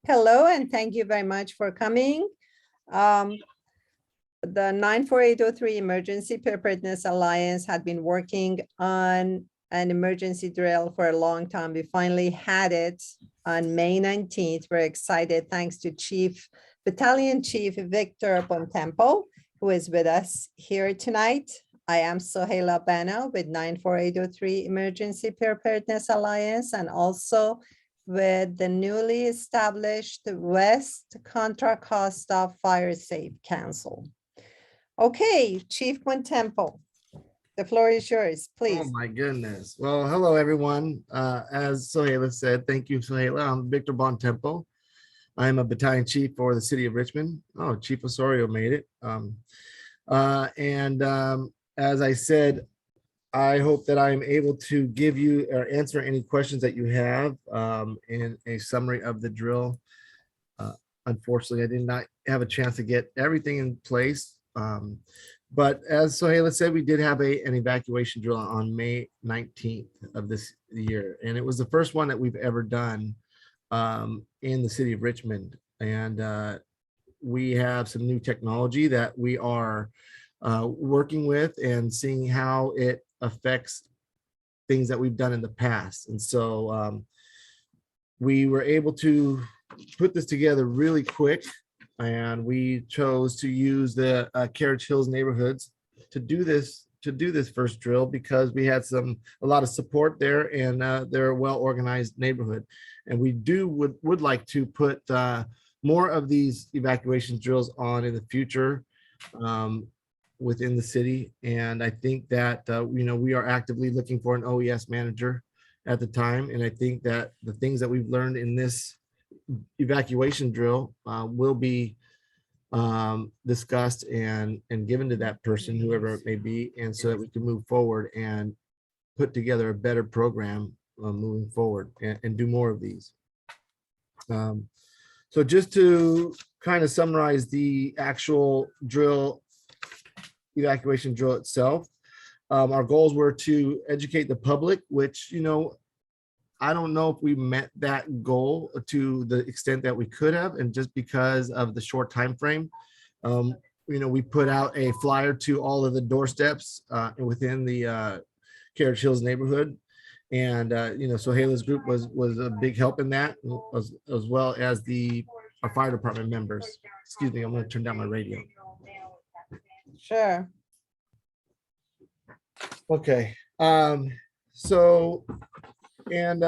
Hello, and thank you very much for coming. The 94803 Emergency Preparedness Alliance had been working on an emergency drill for a long time. We finally had it on May 19th. We're excited, thanks to Battalion Chief Victor Bontempo, who is with us here tonight. I am Sohaila Bana with 94803 Emergency Preparedness Alliance, and also with the newly established West Contra Costa Fire Safe Council. Okay, Chief Bontempo, the floor is yours, please. Oh my goodness. Well, hello everyone. As Sohaila said, thank you, Sohaila. I'm Victor Bontempo. I'm a battalion chief for the City of Richmond. Oh, Chief Osorio made it. As I said, I hope that I'm able to give you or answer any questions that you have in a summary of the drill. Unfortunately, I did not have a chance to get everything in place. But as Sohaila said, we did have an evacuation drill on May 19th of this year. And it was the first one that we've ever done in the City of Richmond. And we have some new technology that we are working with and seeing how it affects things that we've done in the past. And so we were able to put this together really quick, and we chose to use the Carriage Hills neighborhoods to do this first drill because we had a lot of support there, and they're a well-organized neighborhood. And we would like to put more of these evacuation drills on in the future within the city. And I think that we are actively looking for an OES manager at the time. And I think that the things that we've learned in this evacuation drill will be discussed and given to that person, whoever it may be, and so that we can move forward and put together a better program moving forward and do more of these. So just to kind of summarize the actual evacuation drill itself, our goals were to educate the public, which, I don't know if we met that goal to the extent that we could have, and just because of the short time frame, we put out a flyer to all of the doorsteps within the Carriage Hills neighborhood, and Sohaila's group was a big help in that, as well as our fire department members. Excuse me, I'm going to turn down my radio. Sure. Okay. So. And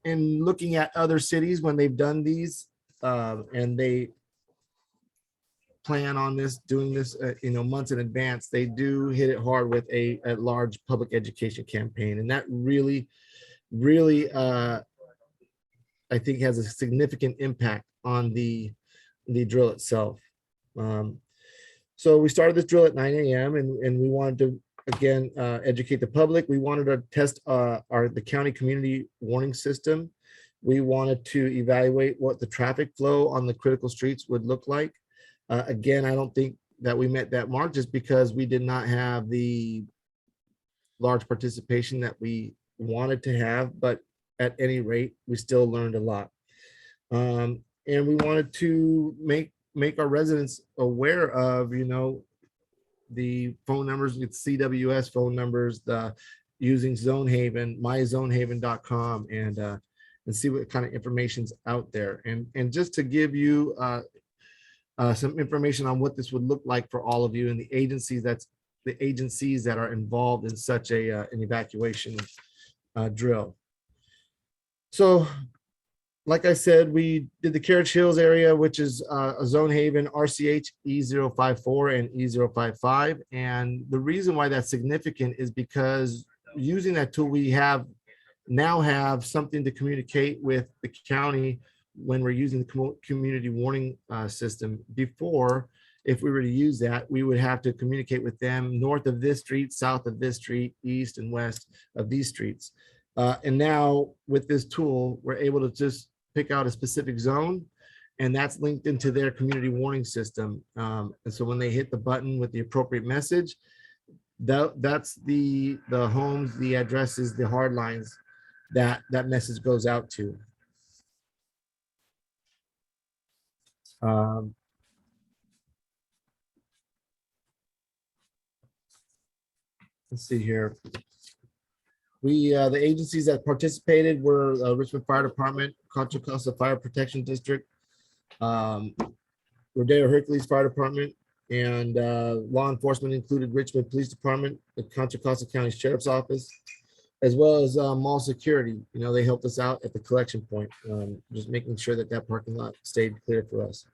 in looking at other cities when they've done these and they plan on doing this months in advance, they do hit it hard with a large public education campaign, and that really I think has a significant impact on the drill itself. So we started this drill at 9 a.m. and we wanted to again educate the public. We wanted to test the county community warning system. We wanted to evaluate what the traffic flow on the critical streets would look like. Again, I don't think that we met that mark just because we did not have the large participation that we wanted to have, but at any rate, we still learned a lot. And we wanted to make our residents aware of, the phone numbers, with CWS phone numbers, using Zonehaven, myzonehaven.com, and see what kind of information's out there. And just to give you some information on what this would look like for all of you and the agencies that are involved in such an evacuation drill. So, like I said, we did the Carriage Hills area, which is a Zonehaven, RCH E054 and E055. And the reason why that's significant is because using that tool, we now have something to communicate with the county when we're using the community warning system. Before, if we were to use that, we would have to communicate with them north of this street, south of this street, east and west of these streets. And now with this tool, we're able to just pick out a specific zone, and that's linked into their community warning system. And so when they hit the button with the appropriate message, that's the homes, the addresses, the hard lines that message goes out to. Um, let's see here. The agencies that participated were Richmond Fire Department, Contra Costa Fire Protection District, Rodeo Hercules Fire Department, and law enforcement included Richmond Police Department, the Contra Costa County Sheriff's Office, as well as mall security. You know, they helped us out at the collection point, just making sure that that parking lot stayed clear for us.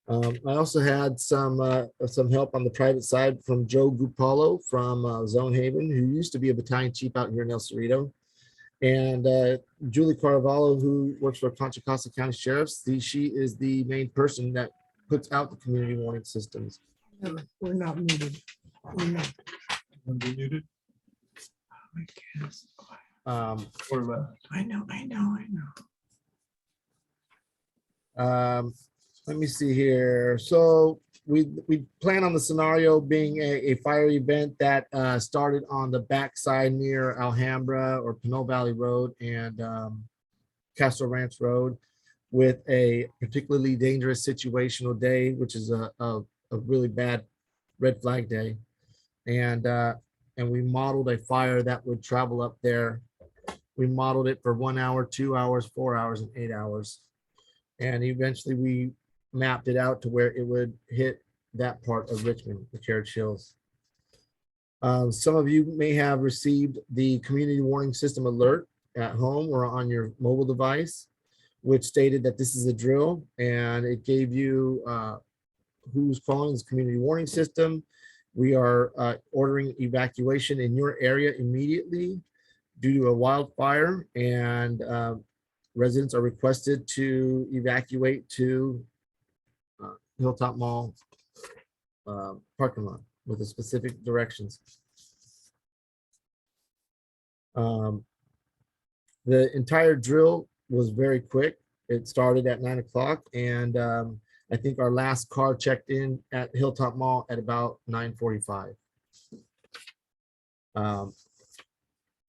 I also had some help on the private side from Joe Gupalo from Zonehaven, who used to be a battalion chief out here in El Cerrito, and Julie Carvalho, who works for Contra Costa County Sheriff's. She is the main person that puts out the community warning systems. No, we're not muted. We're not. Muted I guess. or left. I know. Let me see here. So we plan on the scenario being a fire event that started on the backside near Alhambra or Pinole Valley Road and Castro Ranch Road, with a particularly dangerous situational day, which is a really bad red flag day. And we modeled a fire that would travel up there. We modeled it for 1 hour, 2 hours, 4 hours, and 8 hours. And eventually we mapped it out to where it would hit that part of Richmond, the Carriage Hills. Some of you may have received the community warning system alert at home or on your mobile device, which stated that this is a drill, and it gave you who's calling this community warning system. We are ordering evacuation in your area immediately due to a wildfire, and residents are requested to evacuate to Hilltop Mall parking lot with the specific directions. The entire drill was very quick. It started at 9 o'clock, and I think our last car checked in at Hilltop Mall at about 9:45.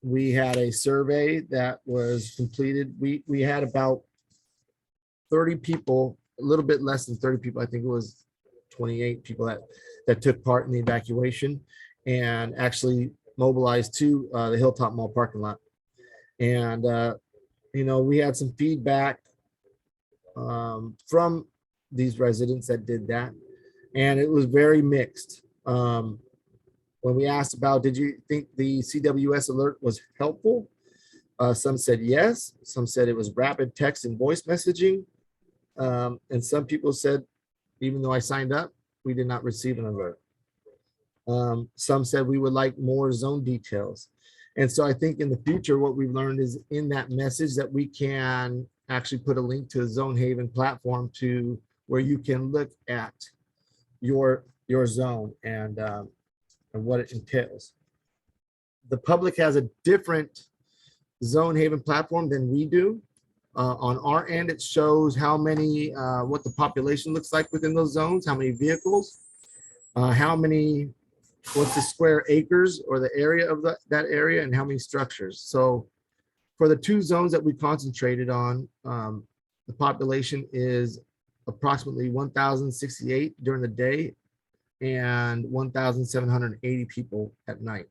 We had a survey that was completed. We had about 30 people, a little bit less than 30 people. I think it was 28 people that took part in the evacuation and actually mobilized to the Hilltop Mall parking lot. And, we had some feedback from these residents that did that, and it was very mixed. When we asked about, did you think the CWS alert was helpful? Some said yes. Some said it was rapid text and voice messaging. And some people said, even though I signed up, we did not receive an alert. Some said we would like more zone details. And so I think in the future, what we've learned is in that message that we can actually put a link to the Zonehaven platform to where you can look at your zone and what it entails. The public has a different Zonehaven platform than we do. On our end, it shows how many, what the population looks like within those zones, how many vehicles, what's the square acres or the area of that area, and how many structures. So for the two zones that we concentrated on, the population is approximately 1,068 during the day and 1,780 people at night.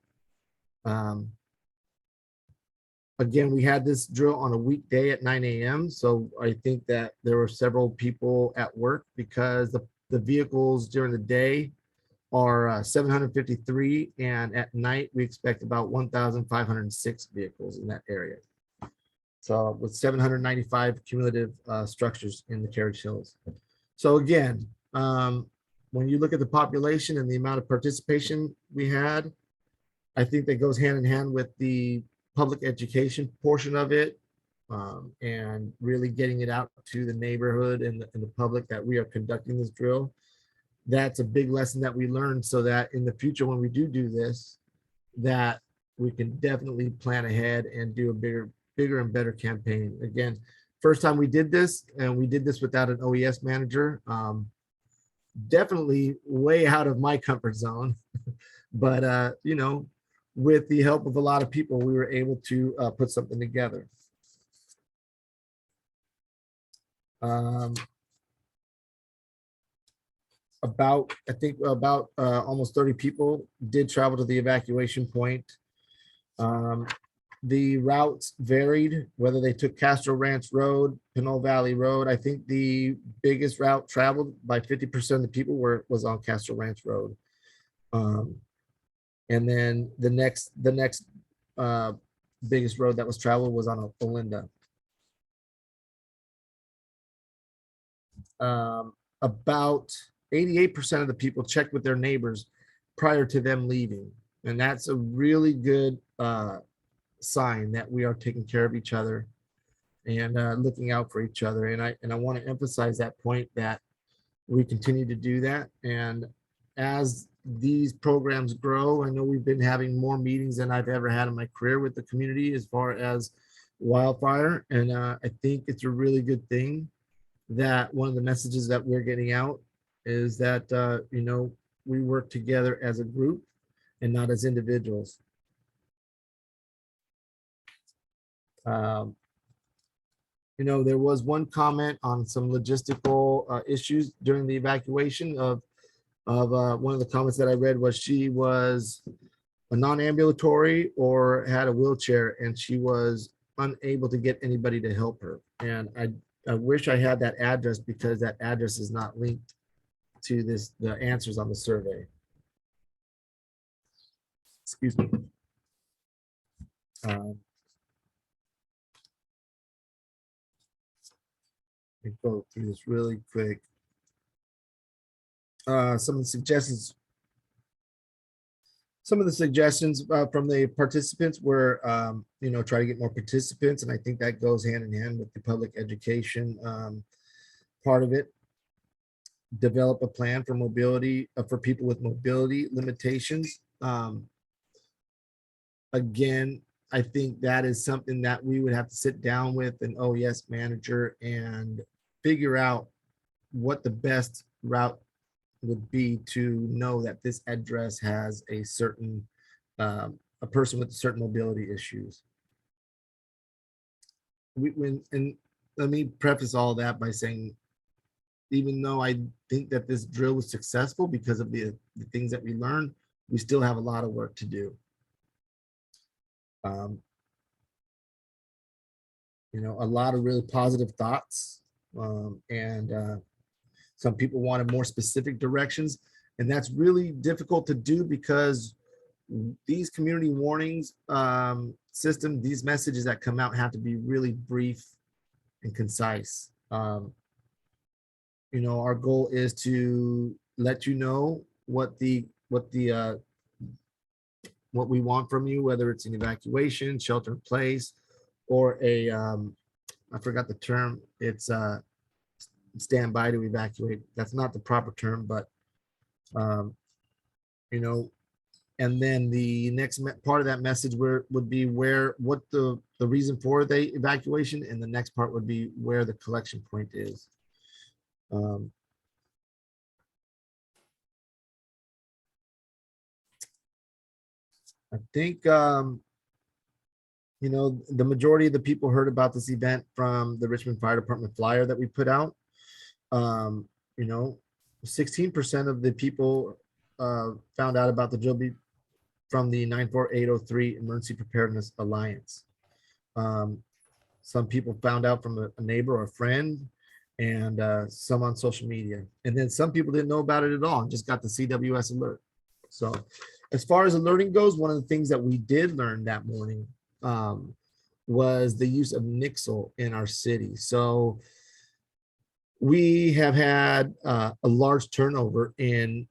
Again, we had this drill on a weekday at 9 a.m. So I think that there were several people at work because the vehicles during the day are 753, and at night we expect about 1,506 vehicles in that area. So with 795 cumulative structures in the Carriage Hills. So again, when you look at the population and the amount of participation we had, I think that goes hand in hand with the public education portion of it, and really getting it out to the neighborhood and the public that we are conducting this drill. That's a big lesson that we learned, so that in the future, when we do this, that we can definitely plan ahead and do a bigger and better campaign. Again, first time we did this, and we did this without an OES manager. Definitely way out of my comfort zone, but with the help of a lot of people, we were able to put something together. I think about almost 30 people did travel to the evacuation point. The routes varied, whether they took Castro Ranch Road, Pinole Valley Road. I think the biggest route traveled by 50% of the people was on Castro Ranch Road. And then the next biggest road that was traveled was on Olinda. About 88% of the people checked with their neighbors prior to them leaving. And that's a really good sign that we are taking care of each other and looking out for each other. And I want to emphasize that point, that we continue to do that. And as these programs grow, I know we've been having more meetings than I've ever had in my career with the community as far as wildfire. And I think it's a really good thing that one of the messages that we're getting out is that, you know, we work together as a group and not as individuals. You know, there was one comment on some logistical issues during the evacuation of one of the comments that I read was she was a non-ambulatory or had a wheelchair and she was unable to get anybody to help her. And I wish I had that address, because that address is not linked to the answers on the survey. Excuse me. Let me go through this really quick. Some of the suggestions from the participants were, you know, try to get more participants. And I think that goes hand in hand with the public education part of it. Develop a plan for mobility, for people with mobility limitations. Again, I think that is something that we would have to sit down with an OES manager and figure out what the best route would be to know that this address has a certain, a person with certain mobility issues. And let me preface all that by saying, even though I think that this drill was successful because of the things that we learned, we still have a lot of work to do. You know, a lot of really positive thoughts, and some people wanted more specific directions, and that's really difficult to do because these community warnings system, these messages that come out have to be really brief and concise. You know, our goal is to let you know what we want from you, whether it's an evacuation, shelter in place, or a I forgot the term. It's stand by to evacuate. That's not the proper term, but you know. And then the next part of that message would be what the reason for the evacuation, and the next part would be where the collection point is. I think you know, the majority of the people heard about this event from the Richmond Fire Department flyer that we put out. You know, 16% of the people found out about the drill from the 94803 Emergency Preparedness Alliance. Some people found out from a neighbor or a friend, and some on social media. And then some people didn't know about it at all and just got the CWS alert. So as far as alerting goes, one of the things that we did learn that morning was the use of Nixle in our city. So we have had a large turnover in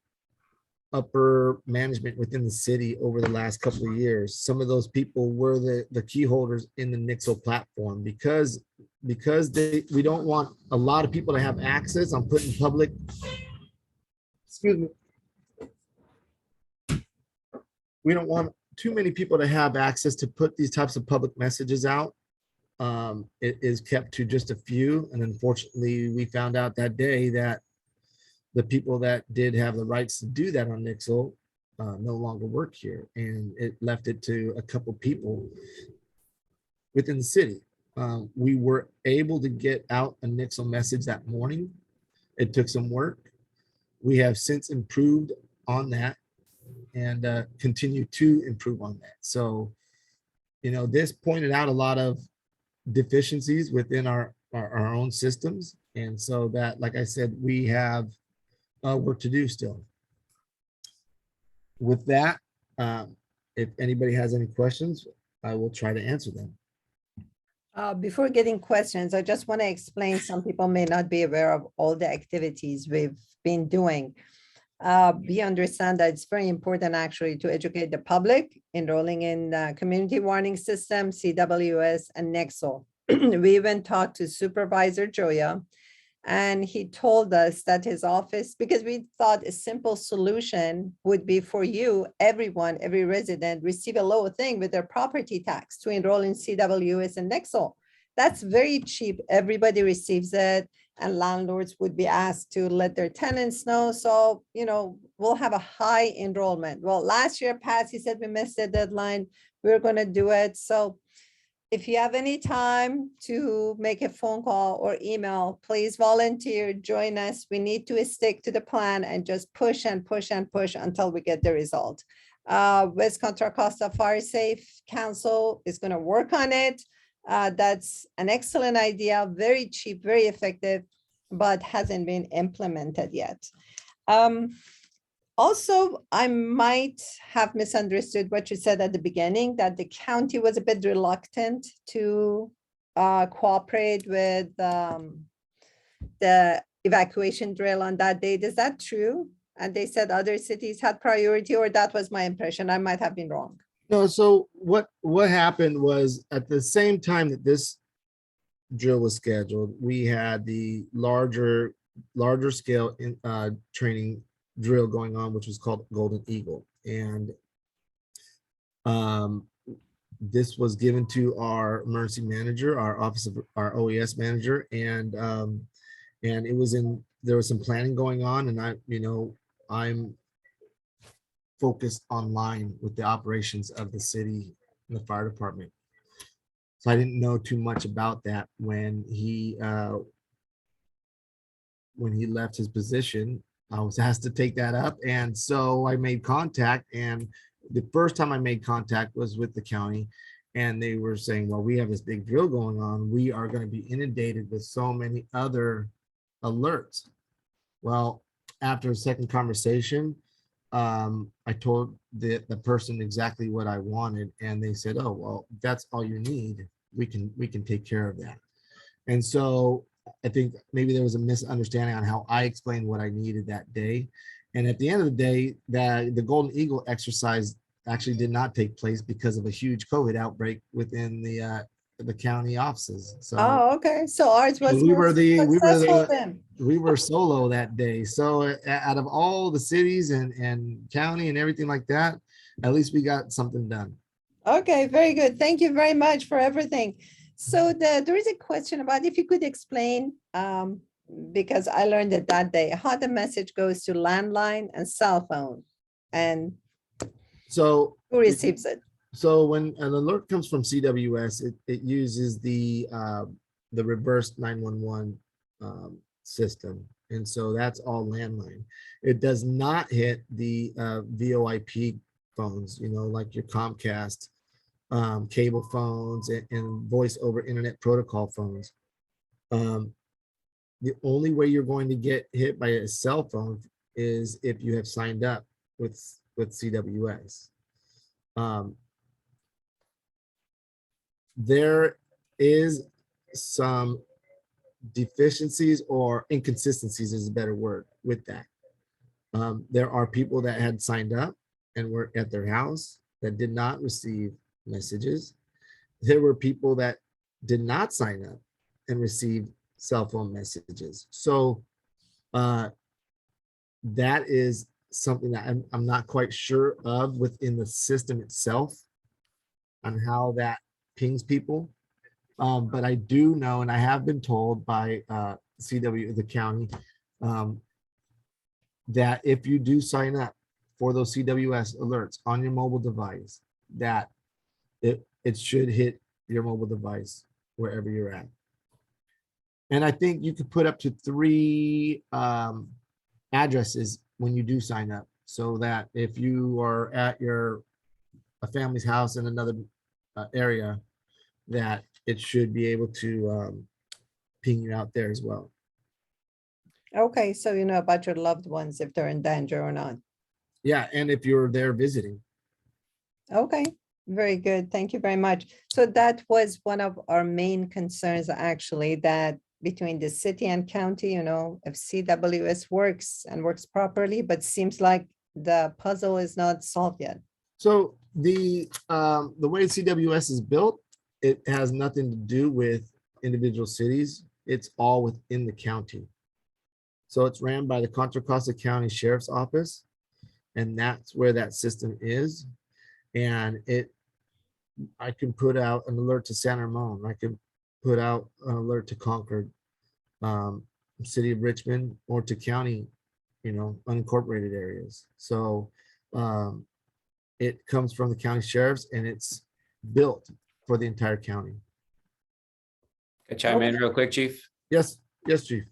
upper management within the city over the last couple of years. Some of those people were the key holders in the Nixle platform because we don't want a lot of people to have access on putting public, excuse me. We don't want too many people to have access to put these types of public messages out. It is kept to just a few. And unfortunately, we found out that day that the people that did have the rights to do that on Nixle no longer work here. And it left it to a couple people within the city. We were able to get out a Nixle message that morning. It took some work. We have since improved on that and continue to improve on that. So, this pointed out a lot of deficiencies within our own systems. And so that, like I said, we have work to do still. With that, if anybody has any questions, I will try to answer them. Before getting questions, I just want to explain, some people may not be aware of all the activities we've been doing. We understand that it's very important actually to educate the public, enrolling in the community warning system, CWS, and Nexel. We even talked to Supervisor Joya, and he told us that his office, because we thought a simple solution would be for you, everyone, every resident, receive a low thing with their property tax to enroll in CWS and Nexel. That's very cheap. Everybody receives it, and landlords would be asked to let their tenants know. So, we'll have a high enrollment. Well, last year, Patsy said we missed the deadline. We're going to do it. So if you have any time to make a phone call or email, please volunteer, join us. We need to stick to the plan and just push and push and push until we get the result. West Contra Costa Fire Safe Council is going to work on it. That's an excellent idea, very cheap, very effective, but hasn't been implemented yet. Also, I might have misunderstood what you said at the beginning, that the county was a bit reluctant to cooperate with the evacuation drill on that date. Is that true? And they said other cities had priority, or that was my impression? I might have been wrong. No, so what happened was, at the same time that this drill was scheduled, we had the larger scale training drill going on, which was called Golden Eagle. And this was given to our emergency manager, our office of our OES manager, and it was there was some planning going on, and I'm focused online with the operations of the city and the fire department. So I didn't know too much about that when he left his position. I was asked to take that up, and so I made contact. And the first time I made contact was with the county, and they were saying, well, we have this big drill going on. We are going to be inundated with so many other alerts. Well, after a second conversation, I told the person exactly what I wanted, and they said, oh, well, that's all you need. We can take care of that. And so I think maybe there was a misunderstanding on how I explained what I needed that day. And at the end of the day, the Golden Eagle exercise actually did not take place because of a huge COVID outbreak within the county offices. So okay. So ours was we were successful then. we were solo that day. So out of all the cities and county and everything like that, at least we got something done. Okay, very good. Thank you very much for everything. So there is a question about, if you could explain, because I learned it that day, how the message goes to landline and cell phone, and so who receives it? So when an alert comes from CWS, it uses the reverse 911 system. And so that's all landline. It does not hit the VoIP phones, like your Comcast cable phones and voice over internet protocol phones. The only way you're going to get hit by a cell phone is if you have signed up with CWS. There is some deficiencies or inconsistencies, is a better word, with that. There are people that had signed up and were at their house that did not receive messages. There were people that did not sign up and received cell phone messages. So that is something that I'm not quite sure of within the system itself on how that pings people. But I do know, and I have been told by the county, that if you do sign up for those CWS alerts on your mobile device, that it should hit your mobile device wherever you're at. And I think you could put up to 3 addresses when you do sign up, so that if you are at a family's house in another area, that it should be able to ping you out there as well. Okay, so you know about your loved ones, if they're in danger or not. Yeah, and if you're there visiting. Okay, very good. Thank you very much. So that was one of our main concerns, actually, that between the city and county, you know, if CWS works and works properly, but seems like the puzzle is not solved yet. So the way CWS is built, it has nothing to do with individual cities. It's all within the county. So it's ran by the Contra Costa County Sheriff's Office, and that's where that system is. And I can put out an alert to San Ramon. I can put out an alert to Concord, City of Richmond, or to county, you know, unincorporated areas. So it comes from the county sheriffs, and it's built for the entire county. Can I chime in real quick, Chief? Yes, yes, Chief.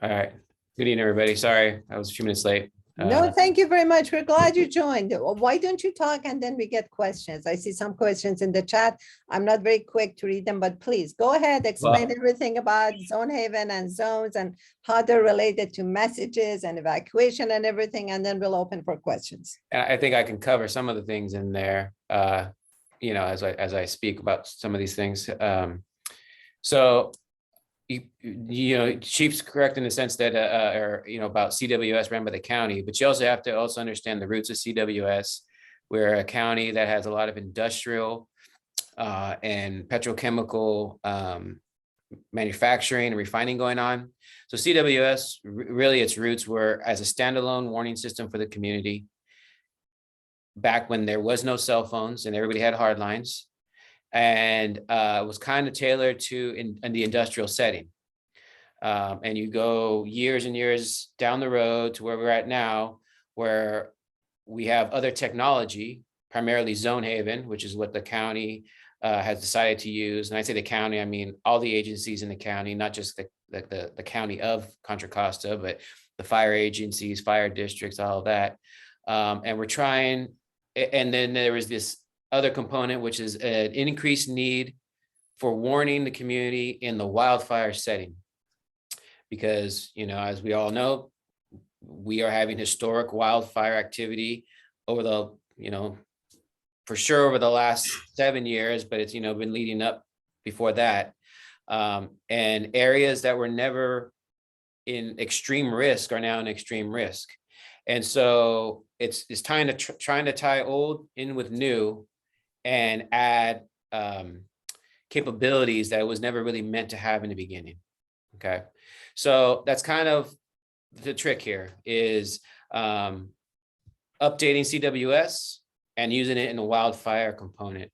All right. Good evening, everybody. Sorry, I was a few minutes late. No, thank you very much. We're glad you joined. Why don't you talk and then we get questions? I see some questions in the chat. I'm not very quick to read them, but please go ahead, explain everything about Zonehaven and zones and how they're related to messages and evacuation and everything, and then we'll open for questions. And I think I can cover some of the things in there, you know, as I speak about some of these things. So, you know, Chief's correct in the sense that, or, you know, about CWS ran by the county, but you also have to also understand the roots of CWS. We're a county that has a lot of industrial and petrochemical manufacturing and refining going on. So CWS, really its roots were as a standalone warning system for the community back when there was no cell phones and everybody had hard lines. And was kind of tailored to in the industrial setting. And you go years and years down the road to where we're at now, where we have other technology, primarily Zonehaven, which is what the county has decided to use. And I say the county, I mean all the agencies in the county, not just the county of Contra Costa, but the fire agencies, fire districts, all of that. And we're trying, and then there was this other component, which is an increased need for warning the community in the wildfire setting. Because, you know, as we all know, we are having historic wildfire activity over the, you know, for sure over the last 7 years, but it's, you know, been leading up before that. And areas that were never in extreme risk are now in extreme risk. And so it's trying to tie old in with new and add capabilities that it was never really meant to have in the beginning. Okay, so that's kind of the trick here is updating CWS and using it in the wildfire component.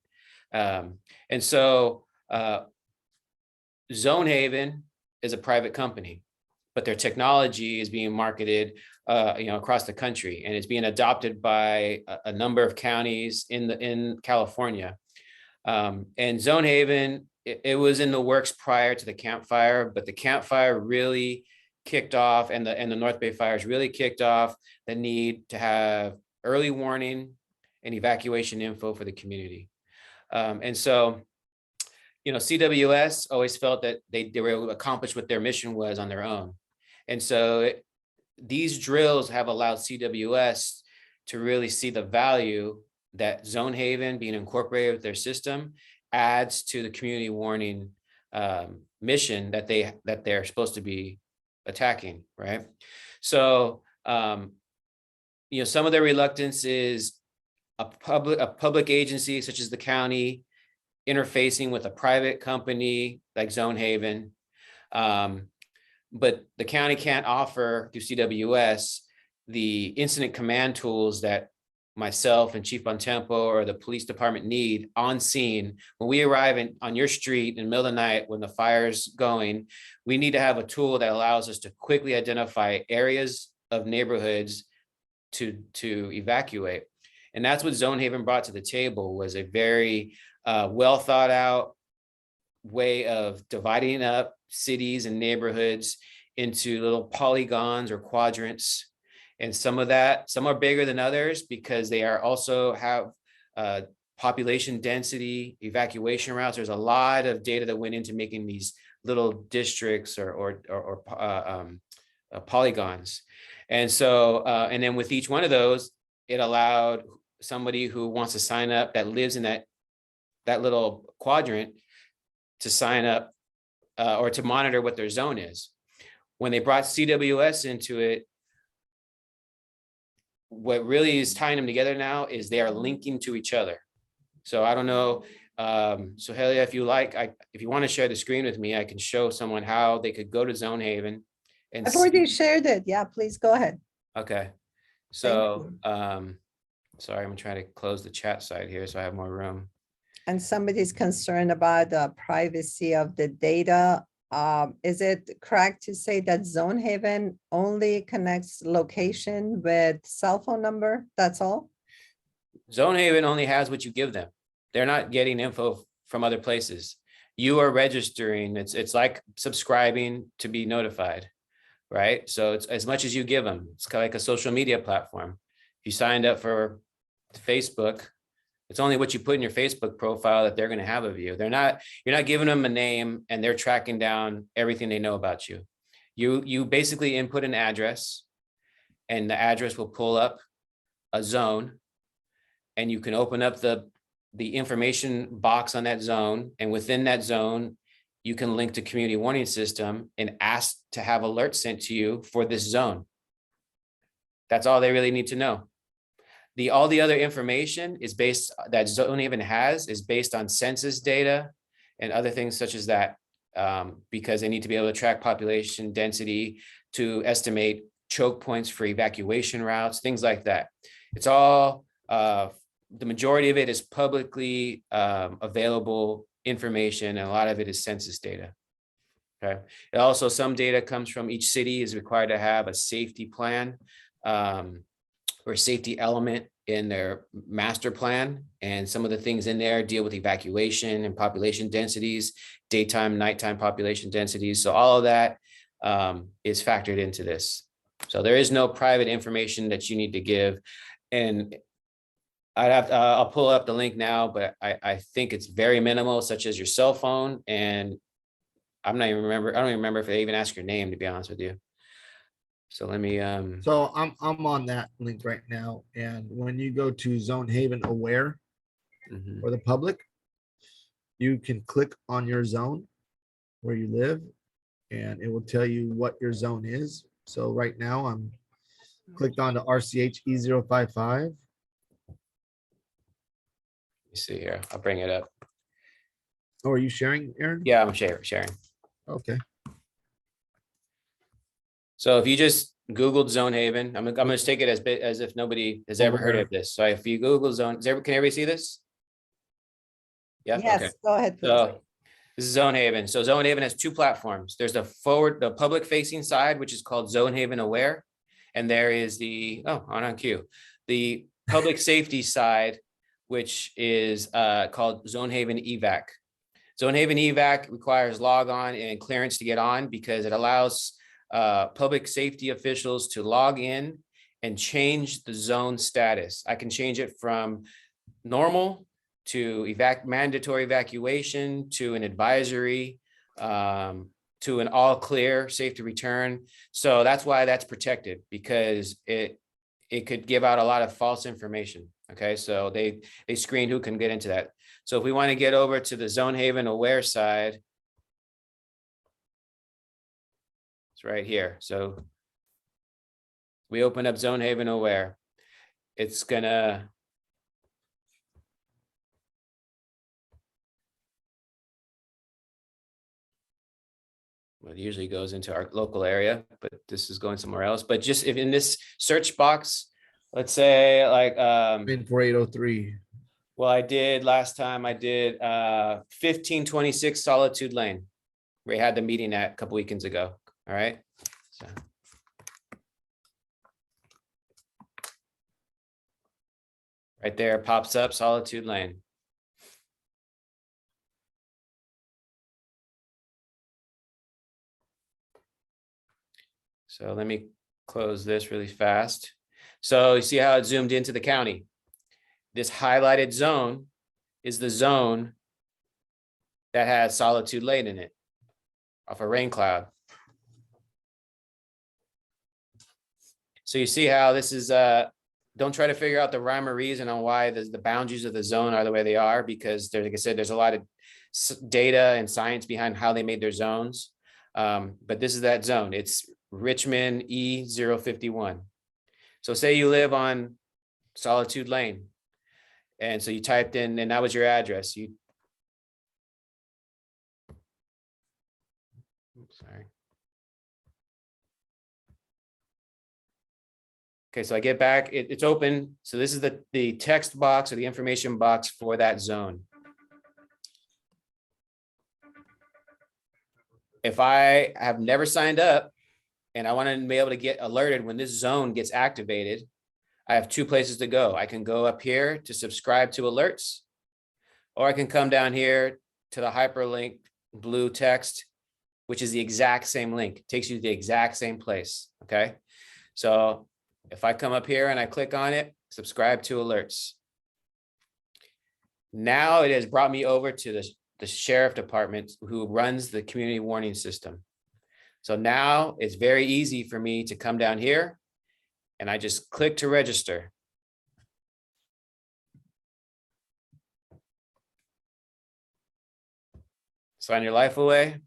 And so Zonehaven is a private company, but their technology is being marketed you know, across the country, and it's being adopted by a number of counties in California. And Zonehaven, it was in the works prior to the Camp Fire, but the Camp Fire really kicked off, and the North Bay fires really kicked off the need to have early warning and evacuation info for the community. And so, you know, CWS always felt that they were able to accomplish what their mission was on their own. And so these drills have allowed CWS to really see the value that Zonehaven being incorporated with their system adds to the community warning mission that they're supposed to be attacking, right? So, you know, some of their reluctance is a public agency such as the county interfacing with a private company like Zonehaven. But the county can't offer through CWS the incident command tools that myself and Chief Bontempo or the police department need on scene. When we arrive on your street in the middle of the night, when the fire's going, we need to have a tool that allows us to quickly identify areas of neighborhoods to evacuate. And that's what Zonehaven brought to the table, was a very well thought out way of dividing up cities and neighborhoods into little polygons or quadrants. And some are bigger than others because they are also have population density, evacuation routes. There's a lot of data that went into making these little districts or polygons. And so, and then with each one of those, it allowed somebody who wants to sign up that lives in that little quadrant to sign up or to monitor what their zone is. When they brought CWS into it, what really is tying them together now is they are linking to each other. So I don't know, so Helia, if you like, if you want to share the screen with me, I can show someone how they could go to Zonehaven and I've already shared it. Yeah, please go ahead. Okay, so sorry, I'm trying to close the chat side here so I have more room. And somebody's concerned about the privacy of the data. Is it correct to say that Zonehaven only connects location with cell phone number? That's all? Zonehaven only has what you give them. They're not getting info from other places. You are registering. It's like subscribing to be notified, right? So it's as much as you give them. It's kind of like a social media platform. If you signed up for Facebook, it's only what you put in your Facebook profile that they're going to have of you. You're not giving them a name and they're tracking down everything they know about you. You basically input an address and the address will pull up a zone, and you can open up the information box on that zone. And within that zone, you can link to community warning system and ask to have alerts sent to you for this zone. That's all they really need to know. All the other information is based that Zonehaven has is based on census data and other things such as that, because they need to be able to track population density to estimate choke points for evacuation routes, things like that. It's all, the majority of it is publicly available information, and a lot of it is census data. Okay. And also, some data comes from each city is required to have a safety plan or safety element in their master plan. And some of the things in there deal with evacuation and population densities, daytime, nighttime population densities. So all of that is factored into this. So there is no private information that you need to give. And I'll pull up the link now, but I think it's very minimal, such as your cell phone. And I don't even remember if they even ask your name, to be honest with you. So let me So I'm on that link right now. And when you go to Zonehaven Aware for the public, you can click on your zone where you live, and it will tell you what your zone is. So right now I'm clicked on to RCH E055. see here. I'll bring it up. Oh, are you sharing, Aaron? Yeah, I'm sharing. Okay. So if you just Googled Zonehaven, I'm going to take it as if nobody has ever heard of this. So if you Google can everybody see this? Yeah. Yes, Okay. go ahead, please. So this is Zonehaven. So Zonehaven has two platforms. There's the public facing side, which is called Zonehaven Aware. And there is the on cue, the public safety side, which is called Zonehaven Evac. Zonehaven Evac requires log on and clearance to get on because it allows public safety officials to log in and change the zone status. I can change it from normal to mandatory evacuation to an advisory to an all clear, safe to return. So that's why that's protected, because it could give out a lot of false information. Okay, so they screen who can get into that. So if we want to get over to the Zonehaven Aware side, it's right here. So we open up Zonehaven Aware. It's gonna well, it usually goes into our local area, but this is going somewhere else. But just if in this search box, let's say like In for 803. well, I did last time, I did 1526 Solitude Lane. We had the meeting at a couple weekends ago. All right. So. Right there pops up Solitude Lane. So let me close this really fast. So you see how it zoomed into the county. This highlighted zone is the zone that has Solitude Lane in it off a rain cloud. So you see how this is, don't try to figure out the rhyme or reason on why the boundaries of the zone are the way they are, because there, like I said, there's a lot of data and science behind how they made their zones. But this is that zone. It's Richmond E051. So say you live on Solitude Lane. And so you typed in, and that was your address. Sorry. Okay, so I get back, it's open. So this is the text box or the information box for that zone. If I have never signed up and I want to be able to get alerted when this zone gets activated, I have two places to go. I can go up here to subscribe to alerts, or I can come down here to the hyperlink blue text, which is the exact same link. It takes you to the exact same place, okay? So if I come up here and I click on it, subscribe to alerts. Now it has brought me over to the sheriff department who runs the community warning system. So now it's very easy for me to come down here and I just click to register. Sign your life away.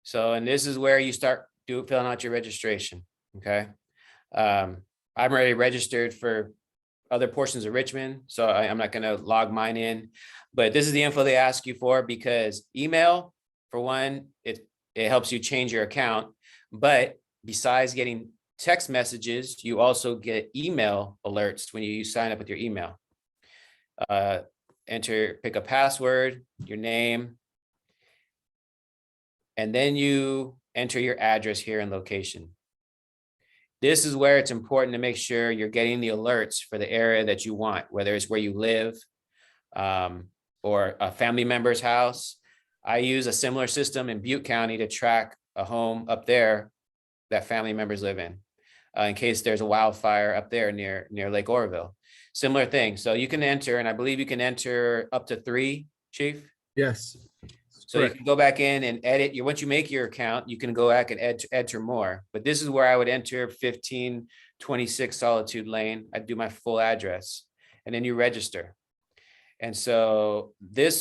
So, and this is where you start filling out your registration, okay? I'm already registered for other portions of Richmond, so I'm not gonna log mine in, but this is the info they ask you for, because email, for one, it helps you change your account, but besides getting text messages, you also get email alerts when you sign up with your email. Pick a password, your name, and then you enter your address here and location. This is where it's important to make sure you're getting the alerts for the area that you want, whether it's where you live or a family member's house. I use a similar system in Butte County to track a home up there that family members live in case there's a wildfire up there near Lake Oroville. Similar thing. So you can enter, and I believe you can enter up to 3, Chief. Yes. So you can go back in and edit once you make your account, you can go back and enter more. But this is where I would enter 1526 Solitude Lane. I'd do my full address and then you register. And so there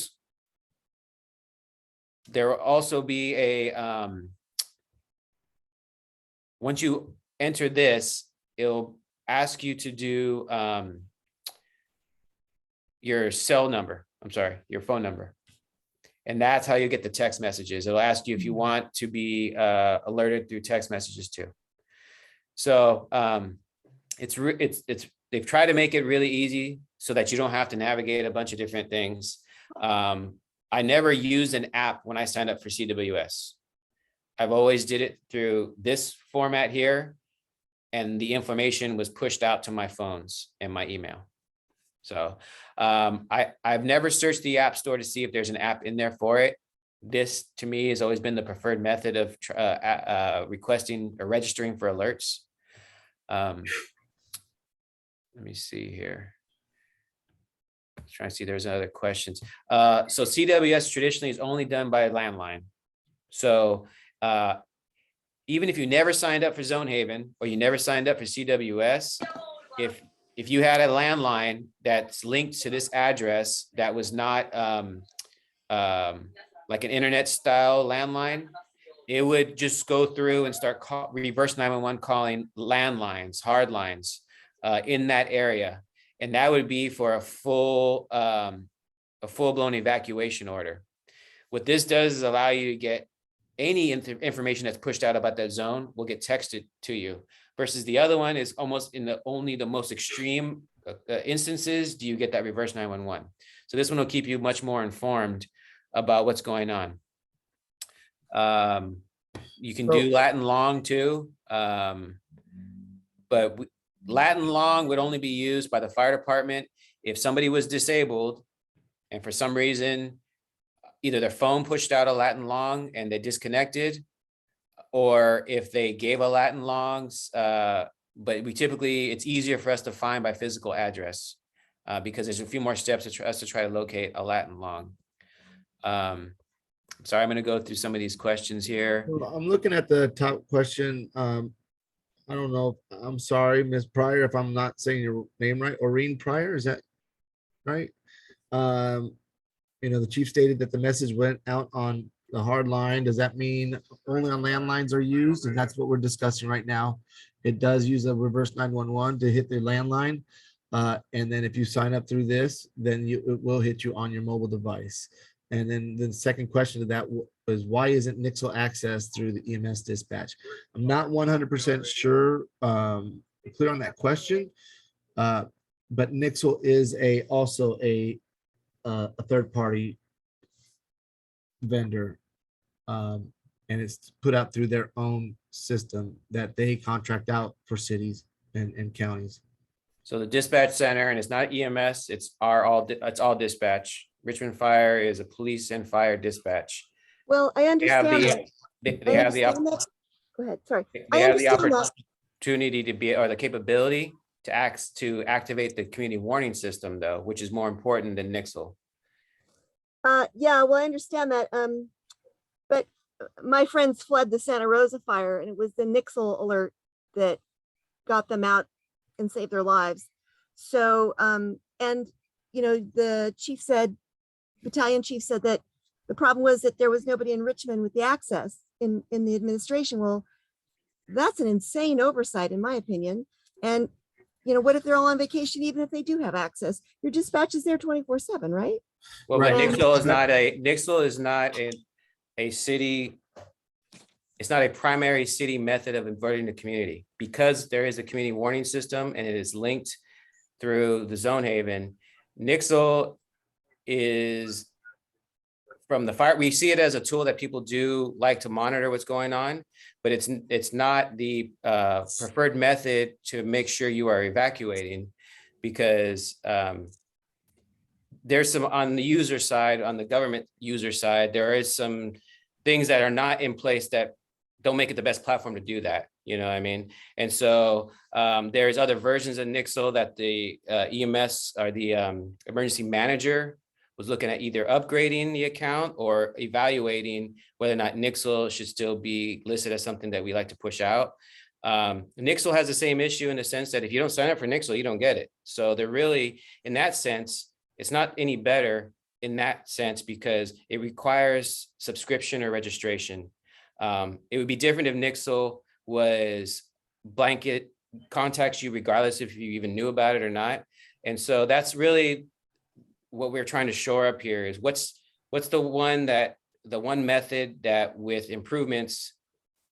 will also be a, once you enter this, it'll ask you to do your cell number. I'm sorry, your phone number. And that's how you get the text messages. It'll ask you if you want to be alerted through text messages too. So they've tried to make it really easy so that you don't have to navigate a bunch of different things. I never used an app when I signed up for CWS. I've always did it through this format here, and the information was pushed out to my phones and my email. So I've never searched the app store to see if there's an app in there for it. This to me has always been the preferred method of requesting or registering for alerts. Let me see here. Trying to see there's other questions. So CWS traditionally is only done by a landline. So even if you never signed up for Zonehaven or you never signed up for CWS, if you had a landline that's linked to this address that was not like an internet style landline, it would just go through and start reverse 911 calling landlines, hard lines in that area. And that would be for a full-blown evacuation order. What this does is allow you to get any information that's pushed out about that zone will get texted to you, versus the other one is almost in only the most extreme instances do you get that reverse 911. So this one will keep you much more informed about what's going on. You can So- do Latin long too. But Latin long would only be used by the fire department if somebody was disabled and for some reason, either their phone pushed out a Latin long and they disconnected, or if they gave a Latin longs, but it's easier for us to find by physical address because there's a few more steps to us to try to locate a Latin long. Sorry, I'm going to go through some of these questions here. Well, I'm looking at the top question. I don't know. I'm sorry, Ms. Pryor, if I'm not saying your name right. Oreen Pryor, is that right? The chief stated that the message went out on the hard line. Does that mean only on landlines are used? And that's what we're discussing right now. It does use a reverse 911 to hit the landline. And then if you sign up through this, then it will hit you on your mobile device. And then the second question to that was, why isn't Nixle accessed through the EMS dispatch? I'm not 100% sure, clear on that question. But Nixle is also a third-party vendor. And it's put out through their own system that they contract out for cities and counties. So the dispatch center, and it's not EMS, it's all dispatch. Richmond Fire is a police and fire dispatch. Well, I They have understand the, that. they have the, understand that. Go ahead, sorry. they I have the understand that. opportunity to be, or the capability to activate the community warning system though, which is more important than Nixle. Yeah, well, I understand that. But my friends fled the Santa Rosa fire, and it was the Nixle alert that got them out and saved their lives. So, and the battalion chief said that the problem was that there was nobody in Richmond with the access in the administration. Well, that's an insane oversight, in my opinion. And what if they're all on vacation, even if they do have access? Your dispatch is there 24/7, right? Well, Right. but And- Nixle is not a city. It's not a primary city method of inverting the community because there is a community warning system and it is linked through the Zonehaven. Nixle is from the fire. We see it as a tool that people do like to monitor what's going on, but it's not the preferred method to make sure you are evacuating because there's some on the user side, on the government user side, there is some things that are not in place that don't make it the best platform to do that. You know what I mean? And so there's other versions of Nixle that the EMS or the emergency manager was looking at either upgrading the account or evaluating whether or not Nixle should still be listed as something that we like to push out. Nixle has the same issue in the sense that if you don't sign up for Nixle, you don't get it. So they're really, in that sense, it's not any better in that sense because it requires subscription or registration. It would be different if Nixle was blanket contacts you regardless if you even knew about it or not. And so that's really what we're trying to shore up here is what's the one method that with improvements,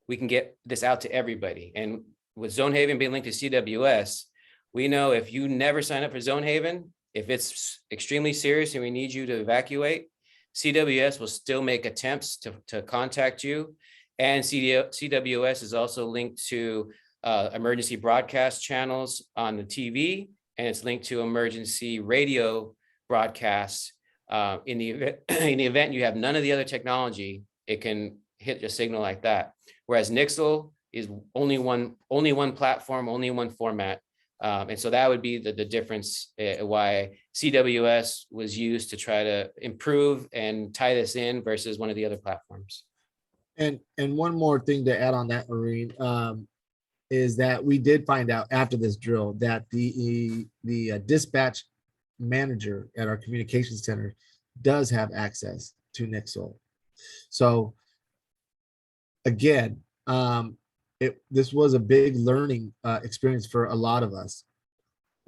we can get this out to everybody. And with Zonehaven being linked to CWS, we know if you never sign up for Zonehaven, if it's extremely serious and we need you to evacuate, CWS will still make attempts to contact you. And CWS is also linked to emergency broadcast channels on the TV, and it's linked to emergency radio broadcasts. In the event you have none of the other technology, it can hit a signal like that. Whereas Nixle is only one platform, only one format. And so that would be the difference why CWS was used to try to improve and tie this in versus one of the other platforms. And one more thing to add on that, Marine, is that we did find out after this drill that the dispatch manager at our communications center does have access to Nixle. So again, this was a big learning experience for a lot of us.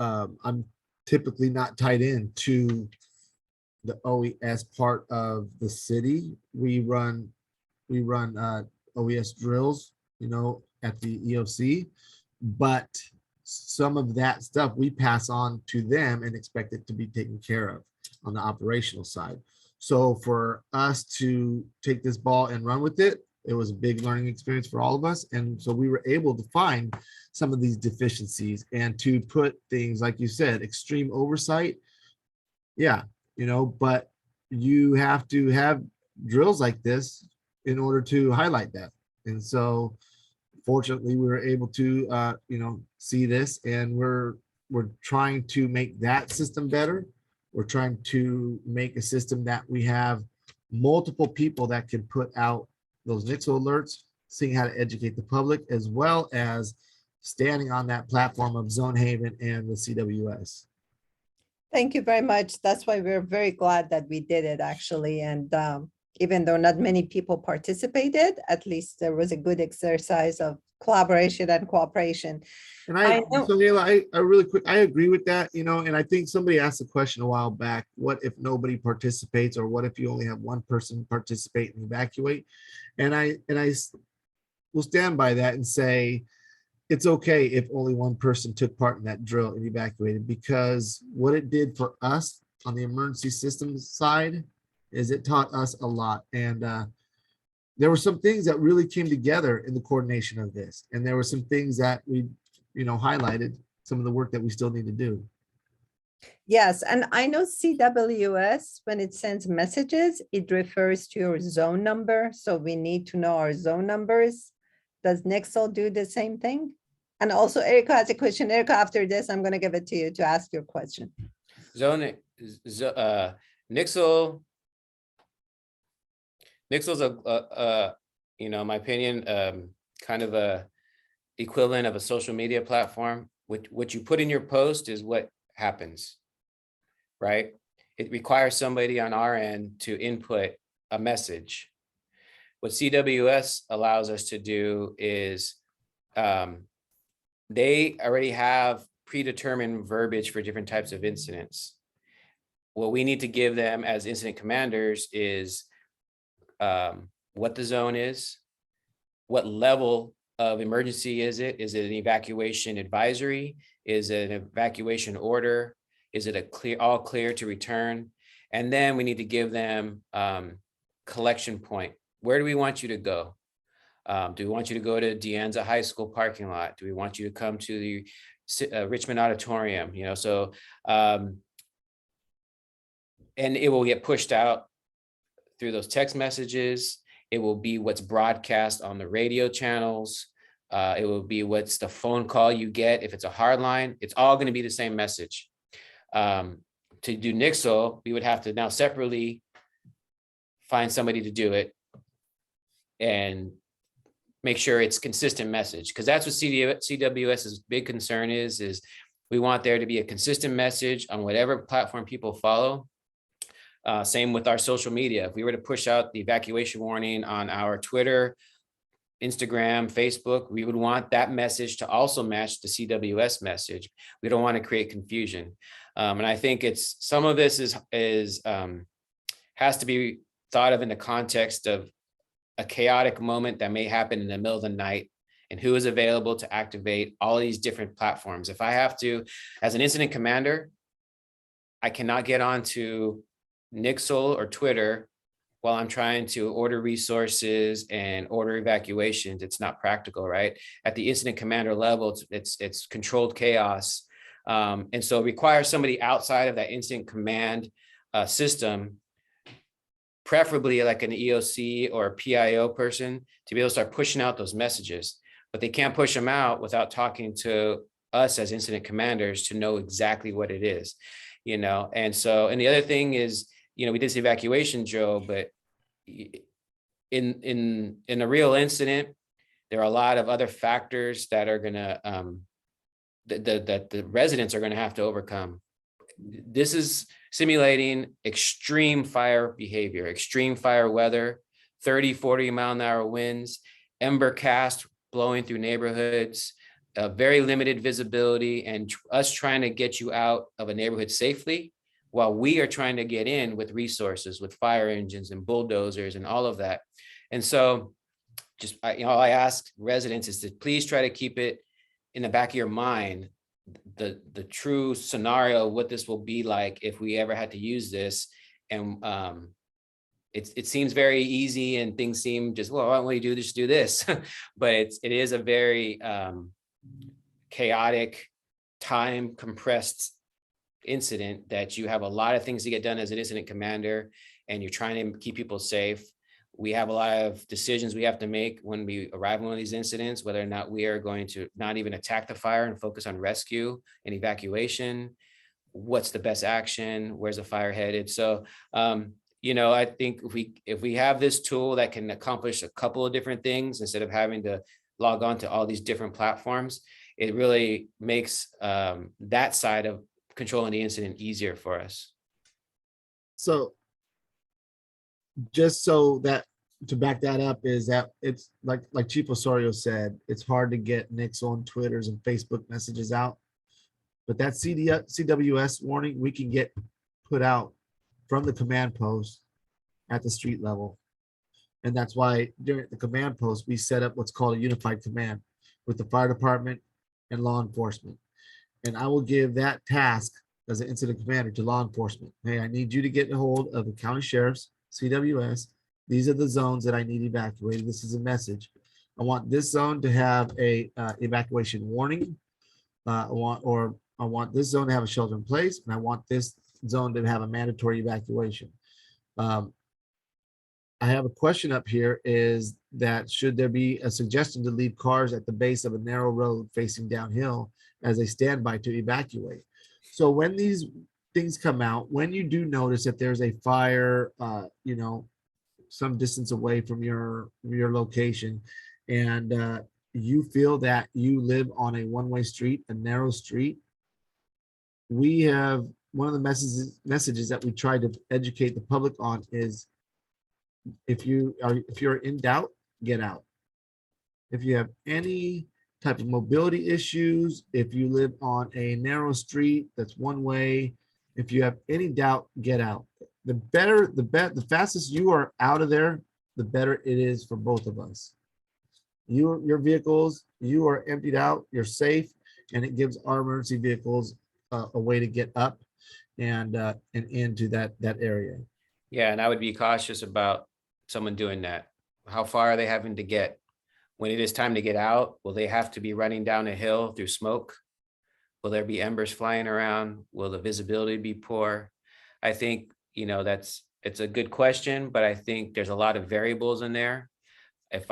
I'm typically not tied in to the OES part of the city. We run OES drills, at the EOC, but some of that stuff we pass on to them and expect it to be taken care of on the operational side. So for us to take this ball and run with it, It was a big learning experience for all of us. And so we were able to find some of these deficiencies and to put things, like you said, extreme oversight. Yeah, but you have to have drills like this in order to highlight that. And so fortunately, we were able to, see this, and we're trying to make that system better. We're trying to make a system that we have multiple people that can put out those NICSO alerts, seeing how to educate the public, as well as standing on that platform of Zonehaven and the CWS. Thank you very much. That's why we're very glad that we did it, actually. And even though not many people participated, at least there was a good exercise of collaboration and cooperation. And I know. so Leila, I really quick, I agree with that, and I think somebody asked a question a while back, what if nobody participates, or what if you only have one person participate and evacuate? And I will stand by that and say, it's okay if only one person took part in that drill and evacuated, because what it did for us on the emergency systems side is it taught us a lot. And there were some things that really came together in the coordination of this. And there were some things that we, highlighted some of the work that we still need to do. Yes, and I know CWS, when it sends messages, it refers to your zone number. So we need to know our zone numbers. Does NICSO do the same thing? And also Erica has a question. Erica, after this, I'm going to give it to you to ask your question. NICSO's in my opinion, kind of a equivalent of a social media platform. What you put in your post is what happens, right? It requires somebody on our end to input a message. What CWS allows us to do is they already have predetermined verbiage for different types of incidents. What we need to give them as incident commanders is what the zone is, what level of emergency is it? Is it an evacuation advisory? Is it an evacuation order? Is it all clear to return? And then we need to give them collection point. Where do we want you to go? Do we want you to go to De Anza High School parking lot? Do we want you to come to the Richmond Auditorium? And it will get pushed out through those text messages. It will be what's broadcast on the radio channels. It will be what's the phone call you get. If it's a hard line, it's all going to be the same message. To do NICSO, we would have to now separately find somebody to do it and make sure it's consistent message, because that's what CWS's big concern is we want there to be a consistent message on whatever platform people follow. Same with our social media. If we were to push out the evacuation warning on our Twitter, Instagram, Facebook, we would want that message to also match the CWS message. We don't want to create confusion. And I think some of this has to be thought of in the context of a chaotic moment that may happen in the middle of the night, and who is available to activate all of these different platforms. If I have to, as an incident commander, I cannot get onto NICSO or Twitter while I'm trying to order resources and order evacuations. It's not practical, right? At the incident commander level, it's controlled chaos. And so it requires somebody outside of that incident command system, preferably like an EOC or a PIO person, to be able to start pushing out those messages. But they can't push them out without talking to us as incident commanders to know exactly what it is, And so, and the other thing is, we did this evacuation drill, but in a real incident, there are a lot of other factors that are gonna that the residents are gonna have to overcome. This is simulating extreme fire behavior, extreme fire weather, 30, 40 mile an hour winds, ember cast blowing through neighborhoods, very limited visibility, and us trying to get you out of a neighborhood safely while we are trying to get in with resources, with fire engines and bulldozers and all of that. And so just, I ask residents is to please try to keep it in the back of your mind, the true scenario of what this will be like if we ever had to use this, and it seems very easy and things seem just, well, why don't we just do this? But it is a very chaotic, time compressed incident that you have a lot of things to get done as an incident commander, and you're trying to keep people safe. We have a lot of decisions we have to make when we arrive in one of these incidents, whether or not we are going to not even attack the fire and focus on rescue and evacuation. What's the best action? Where's the fire headed? So, I think if we have this tool that can accomplish a couple of different things instead of having to log on to all these different platforms, it really makes that side of controlling the incident easier for us. So just so that, to back that up, is that it's like Chief Osorio said, it's hard to get Nick's on Twitters and Facebook messages out. But that CWS warning, we can get put out from the command post at the street level. And that's why during the command post, we set up what's called a unified command with the fire department and law enforcement. And I will give that task as an incident commander to law enforcement. Hey, I need you to get a hold of the county sheriffs, CWS. These are the zones that I need evacuated. This is a message. I want this zone to have a evacuation warning. I want this zone to have a shelter in place, and I want this zone to have a mandatory evacuation. I have a question up here, is that should there be a suggestion to leave cars at the base of a narrow road facing downhill as a standby to evacuate? So when these things come out, when you do notice that there's a fire, some distance away from your location, and you feel that you live on a one-way street, a narrow street, we have one of the messages that we try to educate the public on is, if you're in doubt, get out. If you have any type of mobility issues, if you live on a narrow street that's one way, if you have any doubt, get out. The fastest you are out of there, the better it is for both of us. Your vehicles, you are emptied out, you're safe, and it gives our emergency vehicles a way to get up and into that area. Yeah, and I would be cautious about someone doing that. How far are they having to get? When it is time to get out, will they have to be running down a hill through smoke? Will there be embers flying around? Will the visibility be poor? I think, it's a good question, but I think there's a lot of variables in there. If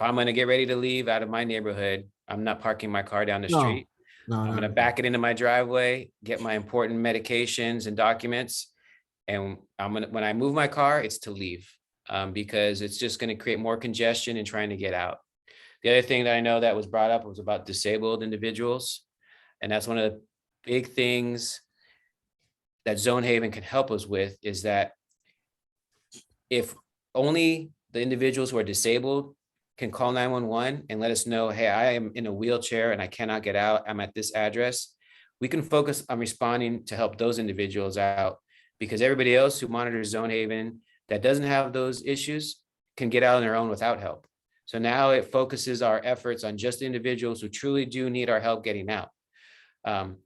I'm going to get ready to leave out of my neighborhood, I'm not parking my car down the street. I'm going to back it into my driveway, get my important medications and documents. And when I move my car, it's to leave, because it's just going to create more congestion in trying to get out. The other thing that I know that was brought up was about disabled individuals. And that's one of the big things that Zonehaven can help us with, is that if only the individuals who are disabled can call 911 and let us know, hey, I am in a wheelchair and I cannot get out, I'm at this address, we can focus on responding to help those individuals out, because everybody else who monitors Zonehaven that doesn't have those issues can get out on their own without help. So now it focuses our efforts on just the individuals who truly do need our help getting out.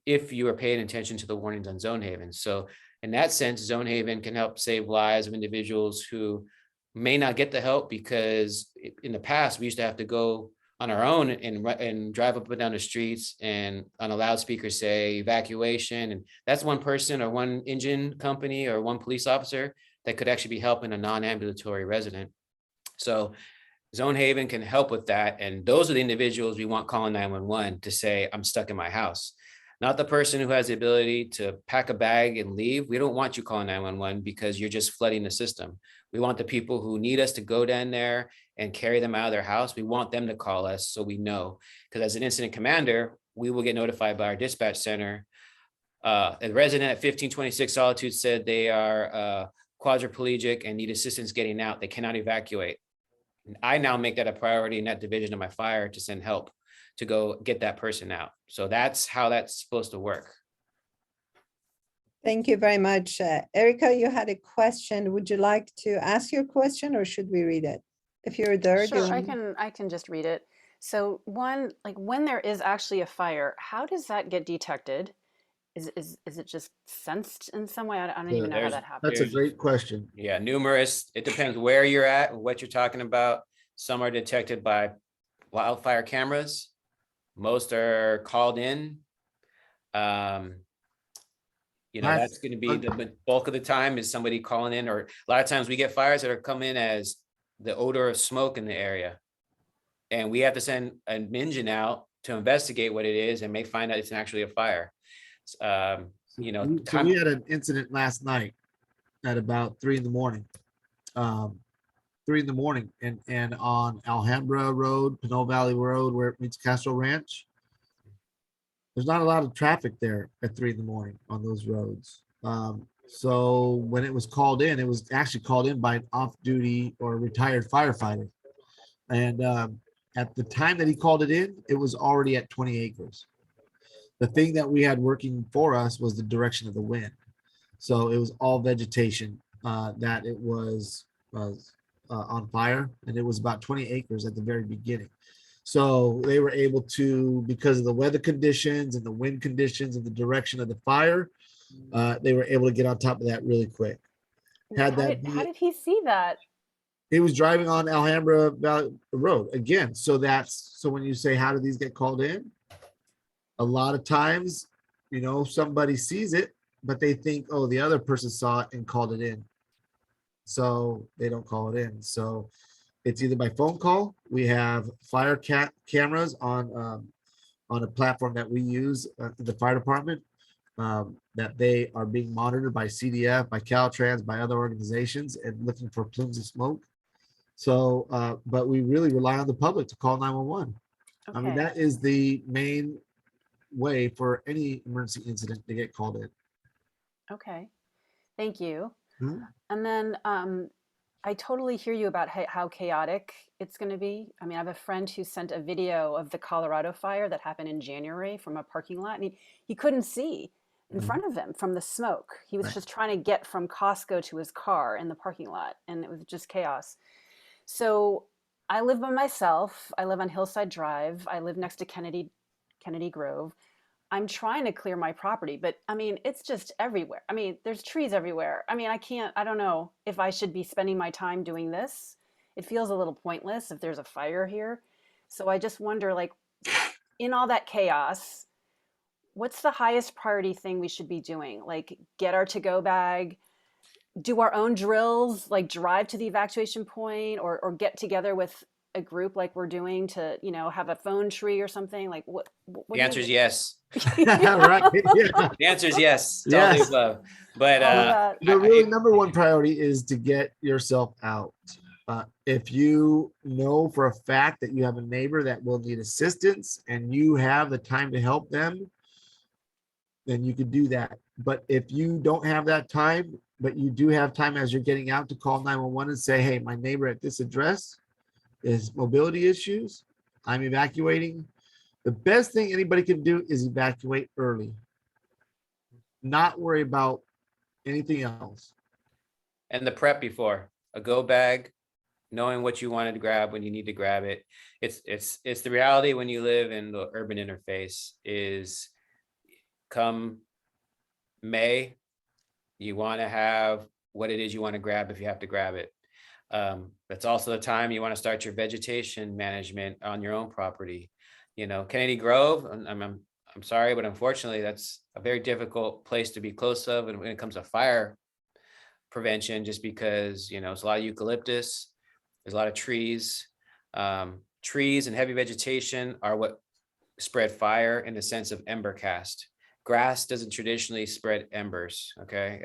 If you are paying attention to the warnings on Zonehaven. So in that sense, Zonehaven can help save lives of individuals who may not get the help, because in the past, we used to have to go on our own and drive up and down the streets and on a loudspeaker say evacuation. And that's one person or one engine company or one police officer that could actually be helping a non-ambulatory resident. So Zonehaven can help with that. And those are the individuals we want calling 911 to say, I'm stuck in my house. Not the person who has the ability to pack a bag and leave. We don't want you calling 911 because you're just flooding the system. We want the people who need us to go down there and carry them out of their house. We want them to call us so we know. Because as an incident commander, we will get notified by our dispatch center. A resident at 1526 Solitude said they are quadriplegic and need assistance getting out. They cannot evacuate. And I now make that a priority in that division of my fire to send help to go get that person out. So that's how that's supposed to work. Thank you very much. Erica, you had a question. Would you like to ask your question or should we read it? If you're there. Sure, I can just read it. So one, like when there is actually a fire, how does that get detected? Is it just sensed in some way? I don't Yeah, even know how there's- that happens. That's a great question. Yeah, numerous. It depends where you're at and what you're talking about. Some are detected by wildfire cameras. Most are called in. That's going to be the bulk of the time is somebody calling in, or a lot of times we get fires that are come in as the odor of smoke in the area. And we have to send an engine out to investigate what it is and may find out it's actually a fire. So we had an incident last night at about 3 a.m. 3 a.m. and on Alhambra Road, Pinole Valley Road, where it meets Castro Ranch. There's not a lot of traffic there at 3 a.m. on those roads. So when it was called in, it was actually called in by an off-duty or retired firefighter. And at the time that he called it in, it was already at 20 acres. The thing that we had working for us was the direction of the wind. So it was all vegetation that it was on fire, and it was about 20 acres at the very beginning. So they were able to, because of the weather conditions and the wind conditions and the direction of the fire, they were able to get on top of that really quick. How did he see that? He was driving on Alhambra Valley Road again. So when you say, how do these get called in? A lot of times, somebody sees it, but they think, oh, the other person saw it and called it in. So they don't call it in. So it's either by phone call. We have fire cameras on a platform that we use in the fire department, that they are being monitored by CDF, by Caltrans, by other organizations, and looking for plumes of smoke. So, but we really rely on the public to call 911. Okay. I mean, that is the main way for any emergency incident to get called in. Okay. Thank you. Hmm? And then I totally hear you about how chaotic it's going to be. I mean, I have a friend who sent a video of the Colorado fire that happened in January from a parking lot. And he couldn't see in front of him from the smoke. He was just trying to get from Costco to his car in the parking lot, and it was just chaos. So I live by myself. I live on Hillside Drive. I live next to Kennedy Grove. I'm trying to clear my property, but I mean, it's just everywhere. I mean, there's trees everywhere. I mean, I don't know if I should be spending my time doing this. It feels a little pointless if there's a fire here. So I just wonder, like, in all that chaos, what's the highest priority thing we should be doing? Like, get our to-go bag, do our own drills, like drive to the evacuation point, or get together with a group like we're doing to, have a phone tree or something? Like what The answer is yes. Right? Yeah. The answer is yes. It's Yes. all the above. But All of that. The really number one priority is to get yourself out. If you know for a fact that you have a neighbor that will need assistance and you have the time to help them, then you could do that. But if you don't have that time, but you do have time as you're getting out to call 911 and say, hey, my neighbor at this address is mobility issues, I'm evacuating. The best thing anybody can do is evacuate early. Not worry about anything else. And the prep before, a go bag, knowing what you wanted to grab when you need to grab it. It's the reality when you live in the urban interface is come May, you want to have what it is you want to grab if you have to grab it. That's also the time you want to start your vegetation management on your own property. Kennedy Grove, I'm sorry, but unfortunately, that's a very difficult place to be close of. And when it comes to fire prevention, just because, it's a lot of eucalyptus, there's a lot of trees. Trees and heavy vegetation are what spread fire in the sense of ember cast. Grass doesn't traditionally spread embers, okay?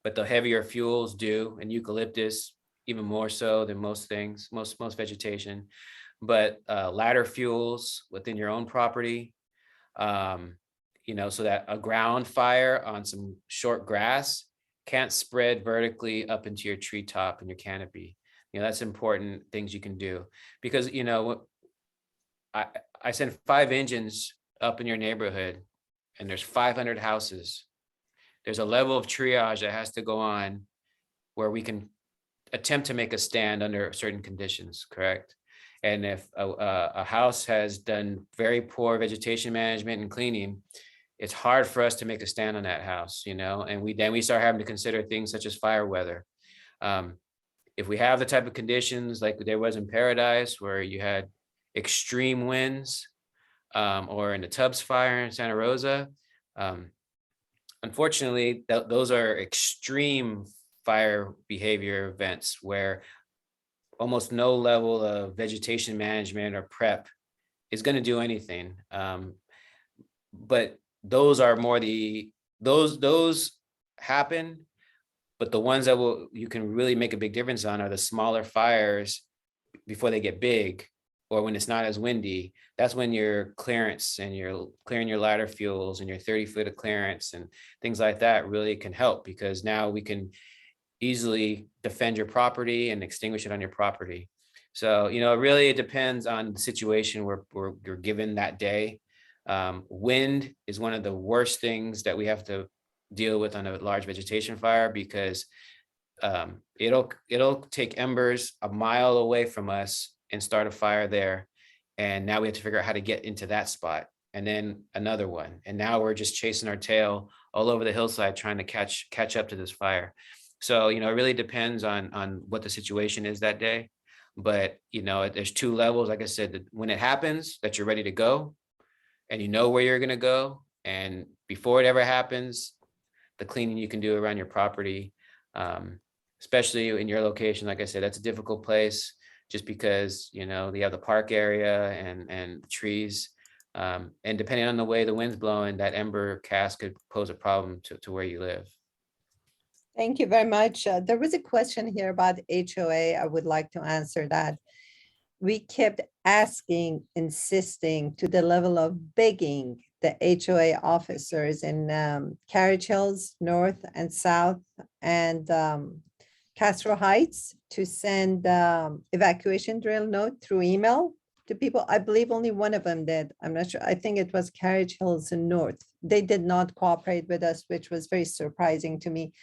But the heavier fuels do, and eucalyptus even more so than most things, most vegetation. But ladder fuels within your own property, so that a ground fire on some short grass can't spread vertically up into your treetop and your canopy. That's important things you can do, because I send 5 engines up in your neighborhood and there's 500 houses. There's a level of triage that has to go on where we can attempt to make a stand under certain conditions, correct? And if a house has done very poor vegetation management and cleaning, it's hard for us to make a stand on that house, you know, and we start having to consider things such as fire weather. If we have the type of conditions like there was in Paradise, where you had extreme winds, or in the Tubbs fire in Santa Rosa, unfortunately, those are extreme fire behavior events where almost no level of vegetation management or prep is going to do anything. But those are more those happen, but the ones that you can really make a big difference on are the smaller fires before they get big, or when it's not as windy. That's when your clearance and you're clearing your ladder fuels and your 30-foot of clearance and things like that really can help, because now we can easily defend your property and extinguish it on your property. So, you know, really it depends on the situation where you're given that day. Wind is one of the worst things that we have to deal with on a large vegetation fire, because it'll take embers a mile away from us and start a fire there. And now we have to figure out how to get into that spot, and then another one. And now we're just chasing our tail all over the hillside trying to catch up to this fire. So, you know, it really depends on what the situation is that day. But, you know, there's two levels. Like I said, that when it happens, that you're ready to go and you know where you're going to go. And before it ever happens, the cleaning you can do around your property, especially in your location. Like I said, that's a difficult place just because, you know, you have the park area and trees. And depending on the way the wind's blowing, that ember cast could pose a problem to where you live. Thank you very much. There was a question here about HOA. I would like to answer that. We kept asking, insisting to the level of begging the HOA officers in Carriage Hills, North and South, and Castro Heights to send evacuation drill note through email to people. I believe only one of them did. I'm not sure. I think it was Carriage Hills and North. They did not cooperate with us, which was very surprising to me,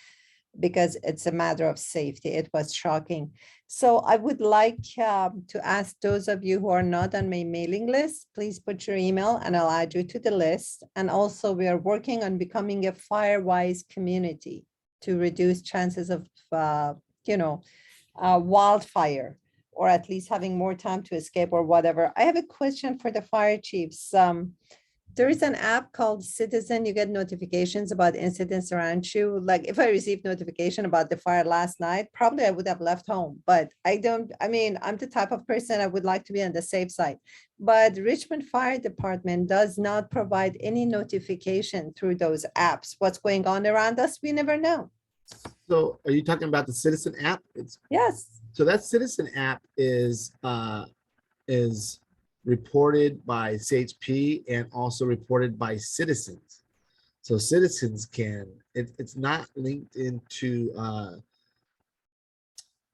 because it's a matter of safety. It was shocking. So I would like to ask those of you who are not on my mailing list, please put your email and I'll add you to the list. And also we are working on becoming a fire-wise community to reduce chances of, wildfire, or at least having more time to escape or whatever. I have a question for the fire chiefs. There is an app called Citizen. You get notifications about incidents around you. Like if I received notification about the fire last night, probably I would have left home, but I'm the type of person I would like to be on the safe side. But Richmond Fire Department does not provide any notification through those apps. What's going on around us, we never know. So are you talking about the Citizen app? Yes. So that Citizen app is reported by CHP and also reported by citizens. So citizens it's not linked into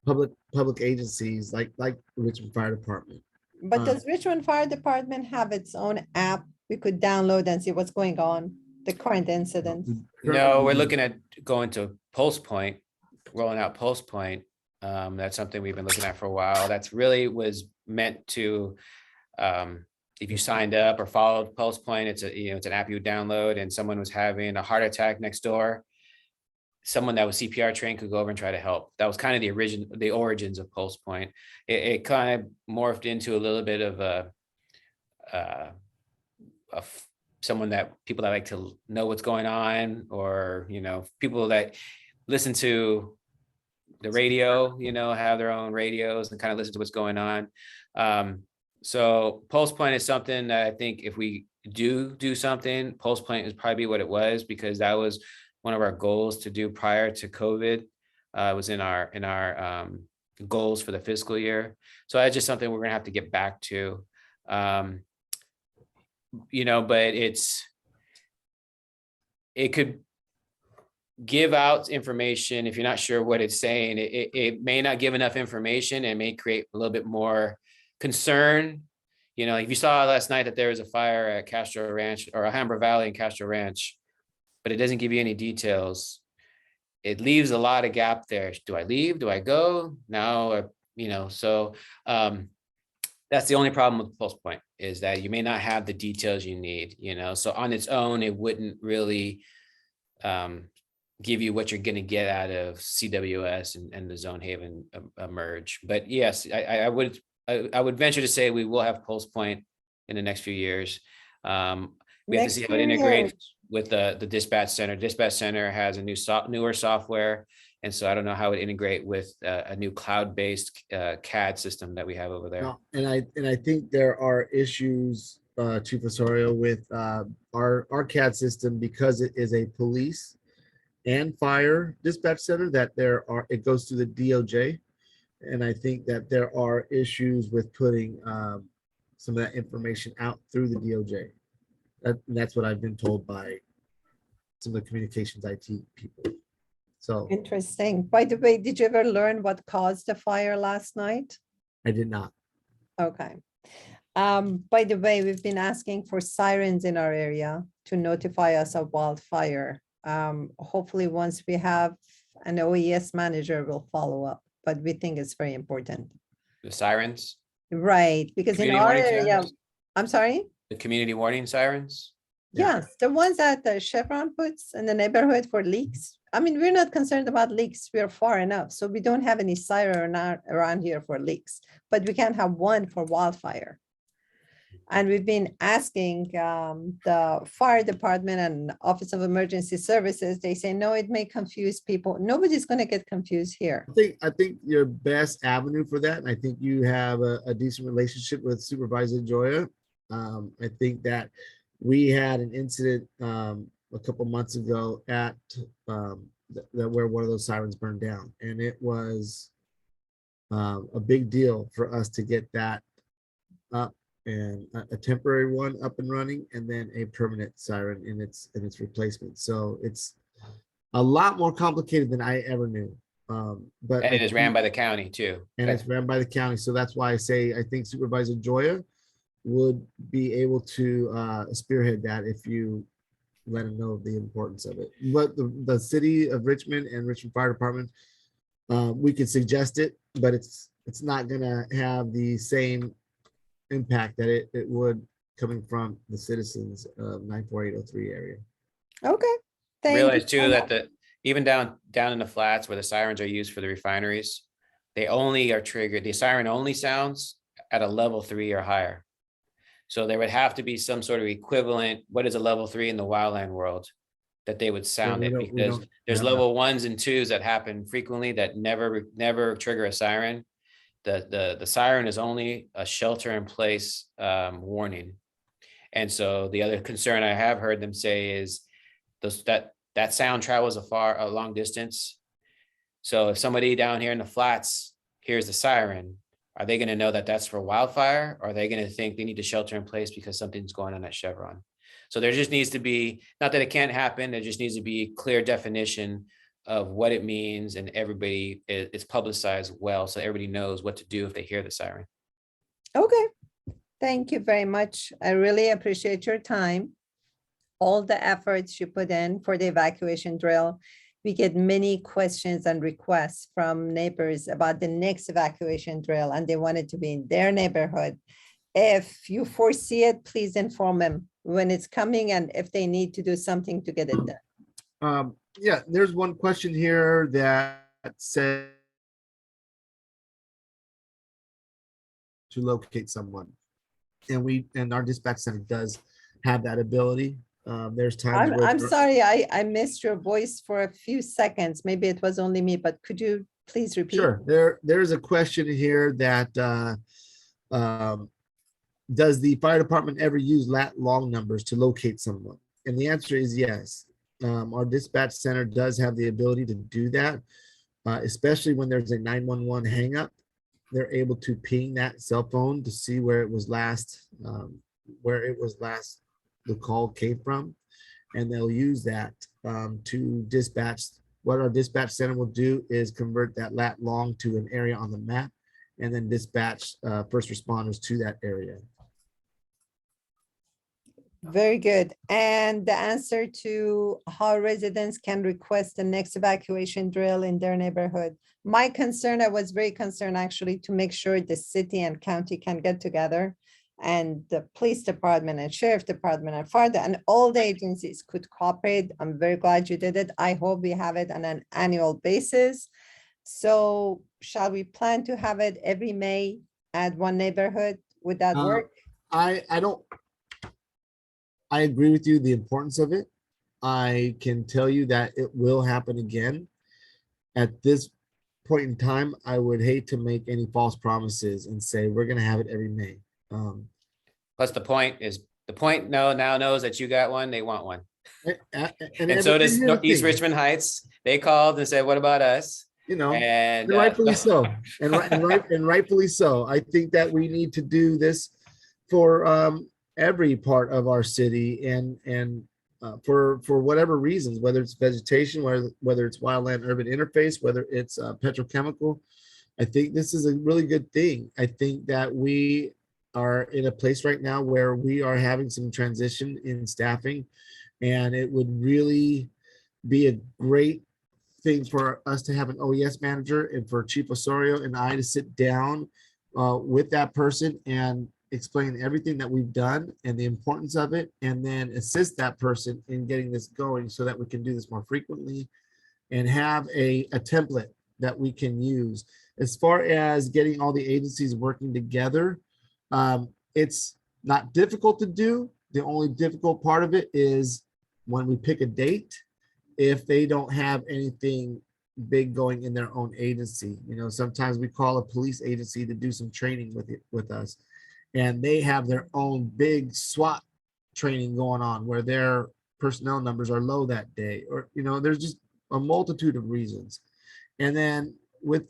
public agencies like Richmond Fire Department. But does Richmond Fire Department have its own app we could download and see what's going on, the current incidents? No, we're looking at going to Pulse Point, rolling out Pulse Point. That's something we've been looking at for a while. That's really was meant to, if you signed up or followed Pulse Point, it's an app you would download, and someone was having a heart attack next door, someone that was CPR trained could go over and try to help. That was kind of the origins of Pulse Point. It kind of morphed into a little bit of someone that people that like to know what's going on, or, people that listen to the radio, have their own radios and kind of listen to what's going on. So Pulse Point is something that I think if we do something, Pulse Point is probably what it was, because that was one of our goals to do prior to COVID. It was in our goals for the fiscal year. So that's just something we're gonna have to get back to. But it could give out information. If you're not sure what it's saying, it may not give enough information and may create a little bit more concern. If you saw last night that there was a fire at Castro Ranch or Alhambra Valley in Castro Ranch, but it doesn't give you any details, it leaves a lot of gap there. Do I leave? Do I go now? So That's the only problem with Pulse Point, is that you may not have the details you need, so on its own, it wouldn't really give you what you're going to get out of CWS and the Zonehaven merge. But yes, I would venture to say we will have Pulse Point in the next few years. We have to Next see how it few integrates years. with the dispatch center. Dispatch center has a newer software. And so I don't know how it integrate with a new cloud-based CAD system that we have over there. No, and I think there are issues, Chief Osorio, with our CAD system, because it is a police and fire dispatch center, that it goes through the DOJ. And I think that there are issues with putting some of that information out through the DOJ. That's what I've been told by some of the communications IT people. So Interesting. By the way, did you ever learn what caused the fire last night? I did not. Okay. By the way, we've been asking for sirens in our area to notify us of wildfire. Hopefully, once we have an OES manager, we'll follow up, but we think it's very important. The sirens, Right, because in Community our warning area, sirens? I'm sorry? the community warning sirens. Yeah. Yes, the ones that the Chevron puts in the neighborhood for leaks. I mean, we're not concerned about leaks. We are far enough. So we don't have any siren around here for leaks, but we can have one for wildfire. And we've been asking the fire department and Office of Emergency Services. They say, no, it may confuse people. Nobody's going to get confused here. I think your best avenue for that, and I think you have a decent relationship with Supervisor Joya. I think that we had an incident a couple months ago at where one of those sirens burned down, and it was a big deal for us to get that up, and a temporary one up and running, and then a permanent siren in its replacement. So it's a lot more complicated than I ever knew. But And it is ran by the county too. and it's ran by the county. So that's why I say I think Supervisor Joya would be able to spearhead that if you let him know the importance of it. But the City of Richmond and Richmond Fire Department, we could suggest it, but it's not gonna have the same impact that it would coming from the citizens of 94803 area. Okay. Thank you Realize so too that much. even down in the flats where the sirens are used for the refineries, they only are triggered, the siren only sounds at a level 3 or higher. So there would have to be some sort of equivalent, what is a level 3 in the wildland world, that they would sound we it, don't- we because don't there's have that. level 1s and 2s that happen frequently that never trigger a siren. The siren is only a shelter in place warning. And so the other concern I have heard them say is that sound travels a long distance. So if somebody down here in the flats hears the siren, are they going to know that that's for wildfire? Or are they going to think they need to shelter in place because something's going on at Chevron? So there just needs to be, not that it can't happen, there just needs to be clear definition of what it means, and everybody, it's publicized well, so everybody knows what to do if they hear the siren. Okay. Thank you very much. I really appreciate your time. All the efforts you put in for the evacuation drill. We get many questions and requests from neighbors about the next evacuation drill, and they want it to be in their neighborhood. If you foresee it, please inform them when it's coming and if they need to do something to get it done. Yeah, there's one question here that said to locate someone, and our dispatch center does have that ability. There's times where I'm sorry, I missed your voice for a few seconds. Maybe it was only me, but could you please repeat? Sure. There's a question here that does the fire department ever use lat long numbers to locate someone? And the answer is yes. Our dispatch center does have the ability to do that, especially when there's a 911 hang up. They're able to ping that cell phone to see where it was last, the call came from, and they'll use that to dispatch. What our dispatch center will do is convert that lat long to an area on the map, and then dispatch first responders to that area. Very good. And the answer to how residents can request the next evacuation drill in their neighborhood. My concern, I was very concerned actually to make sure the city and county can get together and the police department and sheriff department and fire and all the agencies could cooperate. I'm very glad you did it. I hope we have it on an annual basis. So shall we plan to have it every May at one neighborhood? Would that Uh, work? I don't, I agree with you, the importance of it. I can tell you that it will happen again. At this point in time, I would hate to make any false promises and say, we're gonna have it every May. Plus the point now knows that you got one, they want one. And so every- does here's the East thing, Richmond Heights. They called and said, what about us? You know, And and rightfully so, and rightfully so. I think that we need to do this for every part of our city and for whatever reasons, whether it's vegetation, whether it's wildland urban interface, whether it's petrochemical. I think this is a really good thing. I think that we are in a place right now where we are having some transition in staffing, and it would really be a great thing for us to have an OES manager and for Chief Osorio and I to sit down with that person and explain everything that we've done and the importance of it, and then assist that person in getting this going so that we can do this more frequently and have a template that we can use. As far as getting all the agencies working together, it's not difficult to do. The only difficult part of it is when we pick a date, if they don't have anything big going in their own agency. You know, sometimes we call a police agency to do some training with us, and they have their own big SWAT training going on where their personnel numbers are low that day, or, you know, there's just a multitude of reasons. And then with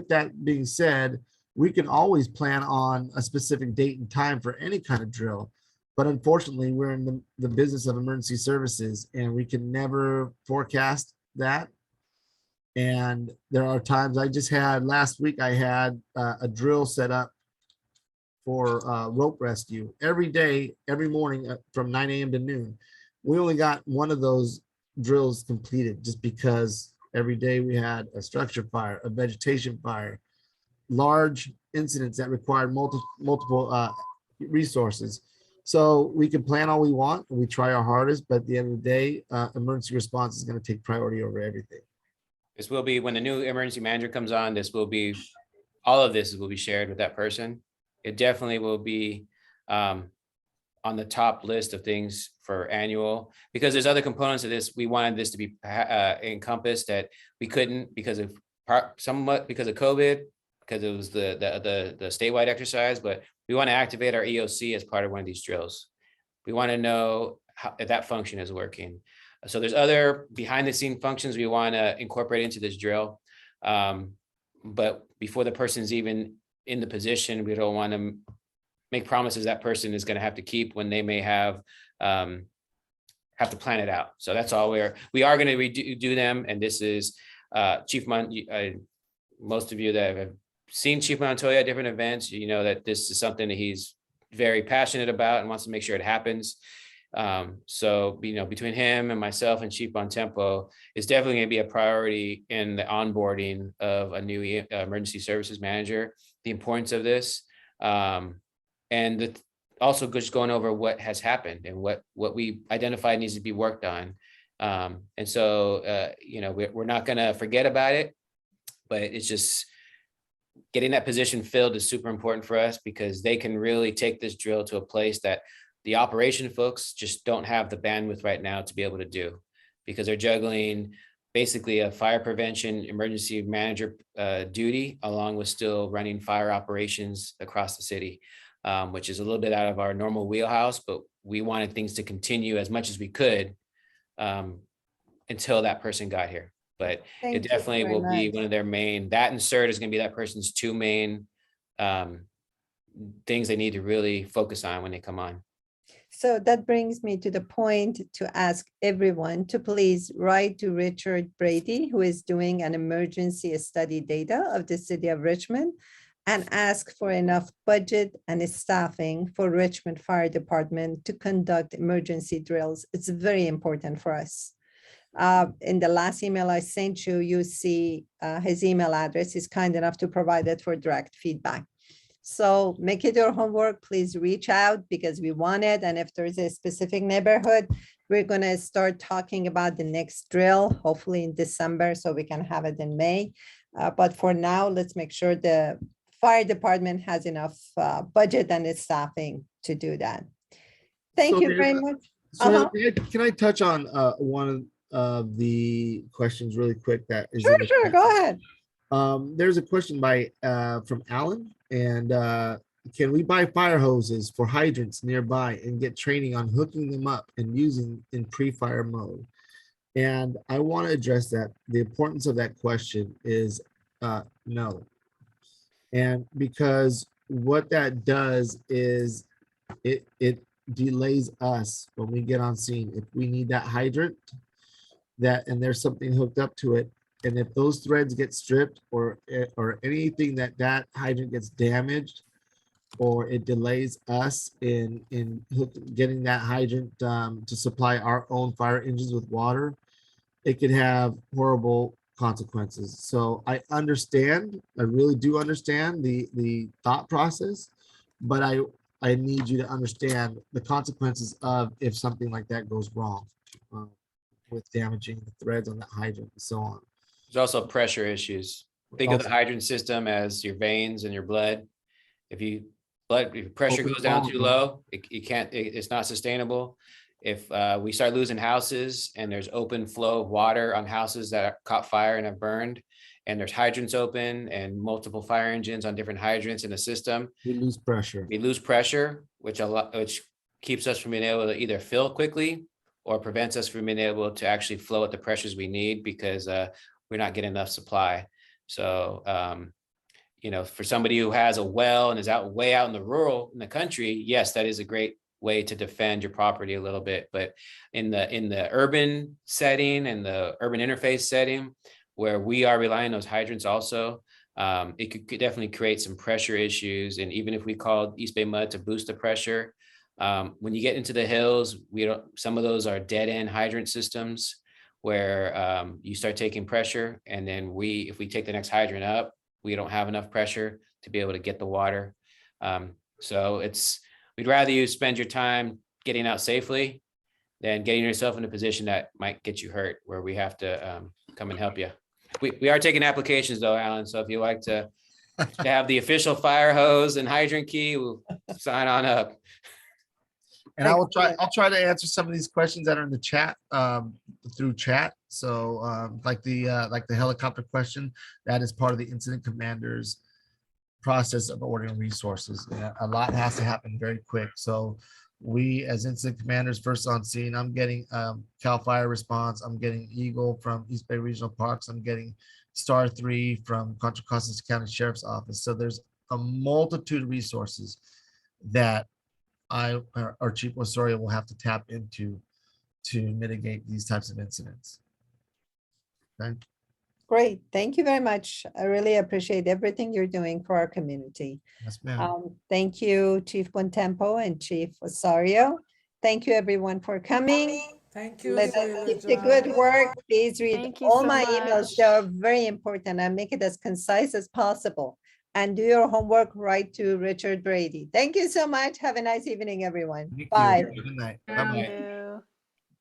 that being said, we can always plan on a specific date and time for any kind of drill. But unfortunately, we're in the business of emergency services, and we can never forecast that. And there are times, last week, I had a drill set up for rope rescue every day, every morning from 9 a.m. to noon. We only got one of those drills completed just because every day we had a structure fire, a vegetation fire, large incidents that required multiple resources. So we can plan all we want, and we try our hardest, but at the end of the day, emergency response is going to take priority over everything. This will be, when the new emergency manager comes on, all of this will be shared with that person. It definitely will be on the top list of things for annual, because there's other components of this. We wanted this to be encompassed that we couldn't because of COVID, because it was the statewide exercise, but we want to activate our EOC as part of one of these drills. We want to know if that function is working. So there's other behind the scene functions we want to incorporate into this drill. But before the person's even in the position, we don't want to make promises that person is going to have to keep when they may have to plan it out. So that's all we are going to redo them. And this is Chief most of you that have seen Chief Montoya at different events, you know that this is something that he's very passionate about and wants to make sure it happens. So, you know, between him and myself and Chief Bontempo, it's definitely going to be a priority in the onboarding of a new emergency services manager, the importance of this. And also just going over what has happened and what we identified needs to be worked on. And so, you know, we're not going to forget about it, but it's just getting that position filled is super important for us, because they can really take this drill to a place that the operation folks just don't have the bandwidth right now to be able to do, because they're juggling basically a fire prevention emergency manager duty along with still running fire operations across the city, which is a little bit out of our normal wheelhouse, but we wanted things to continue as much as we could until that person got here. But Thank it you definitely very will be much. one of their main, that and CERT is going to be that person's two main things they need to really focus on when they come on. So that brings me to the point to ask everyone to please write to Richard Brady, who is doing an emergency study data of the city of Richmond, and ask for enough budget and staffing for Richmond Fire Department to conduct emergency drills. It's very important for us. In the last email I sent you, you see his email address. He's kind enough to provide it for direct feedback. So make it your homework. Please reach out because we want it. And if there's a specific neighborhood, we're going to start talking about the next drill, hopefully in December, so we can have it in May. But for now, let's make sure the fire department has enough budget and staffing to do that. Thank So you there's very a- much. So can I touch on one of the questions really quick that is in Sure, the sure, chat? go ahead. There's a question by from Alan, and can we buy fire hoses for hydrants nearby and get training on hooking them up and using in pre-fire mode? And I want to address that. The importance of that question is no. And because what that does is it delays us when we get on scene. If we need that hydrant, and there's something hooked up to it, and if those threads get stripped or anything that hydrant gets damaged, or it delays us in getting that hydrant to supply our own fire engines with water, it could have horrible consequences. So I really do understand the thought process, but I need you to understand the consequences of if something like that goes wrong with damaging the threads on that hydrant and so on. There's also pressure issues. Think of the hydrant system as your veins and your blood. If your pressure Open goes down too volume. low, it's not sustainable. If we start losing houses and there's open flow of water on houses that caught fire and have burned, and there's hydrants open and multiple fire engines on different hydrants in the system, We lose pressure. we lose pressure, which keeps us from being able to either fill quickly or prevents us from being able to actually flow at the pressures we need because we're not getting enough supply. So, for somebody who has a well and is way out in the country, yes, that is a great way to defend your property a little bit. But in the urban setting and the urban interface setting, where we are relying on those hydrants also, it could definitely create some pressure issues. And even if we called East Bay Mud to boost the pressure, when you get into the hills, some of those are dead end hydrant systems where you start taking pressure, and then if we take the next hydrant up, we don't have enough pressure to be able to get the water. So we'd rather you spend your time getting out safely than getting yourself in a position that might get you hurt, where we have to come and help you. We are taking applications though, Alan. So if you like to have the official fire hose and hydrant key, we'll sign on up. And I'll try to answer some of these questions that are in the chat through chat. So like the helicopter question, that is part of the incident commander's process of ordering resources. A lot has to happen very quick. So we as incident commanders first on scene, I'm getting CAL FIRE response. I'm getting Eagle from East Bay Regional Parks. I'm getting Star 3 from Contra Costa County Sheriff's Office. So there's a multitude of resources that our Chief Osorio will have to tap into to mitigate these types of incidents. Okay. Great. Thank you very much. I really appreciate everything you're doing for our community. Yes, ma'am. Thank you, Chief Bontempo and Chief Osorio. Thank you, everyone, for coming. Thank you. Let's for your keep the good job. work. Please read Thank you all so my emails. much. They are very important and make it as concise as possible. And do your homework. Write to Richard Brady. Thank you so much. Have a nice evening, everyone. Thank you. Bye. Good night. Thank Bye-bye. you.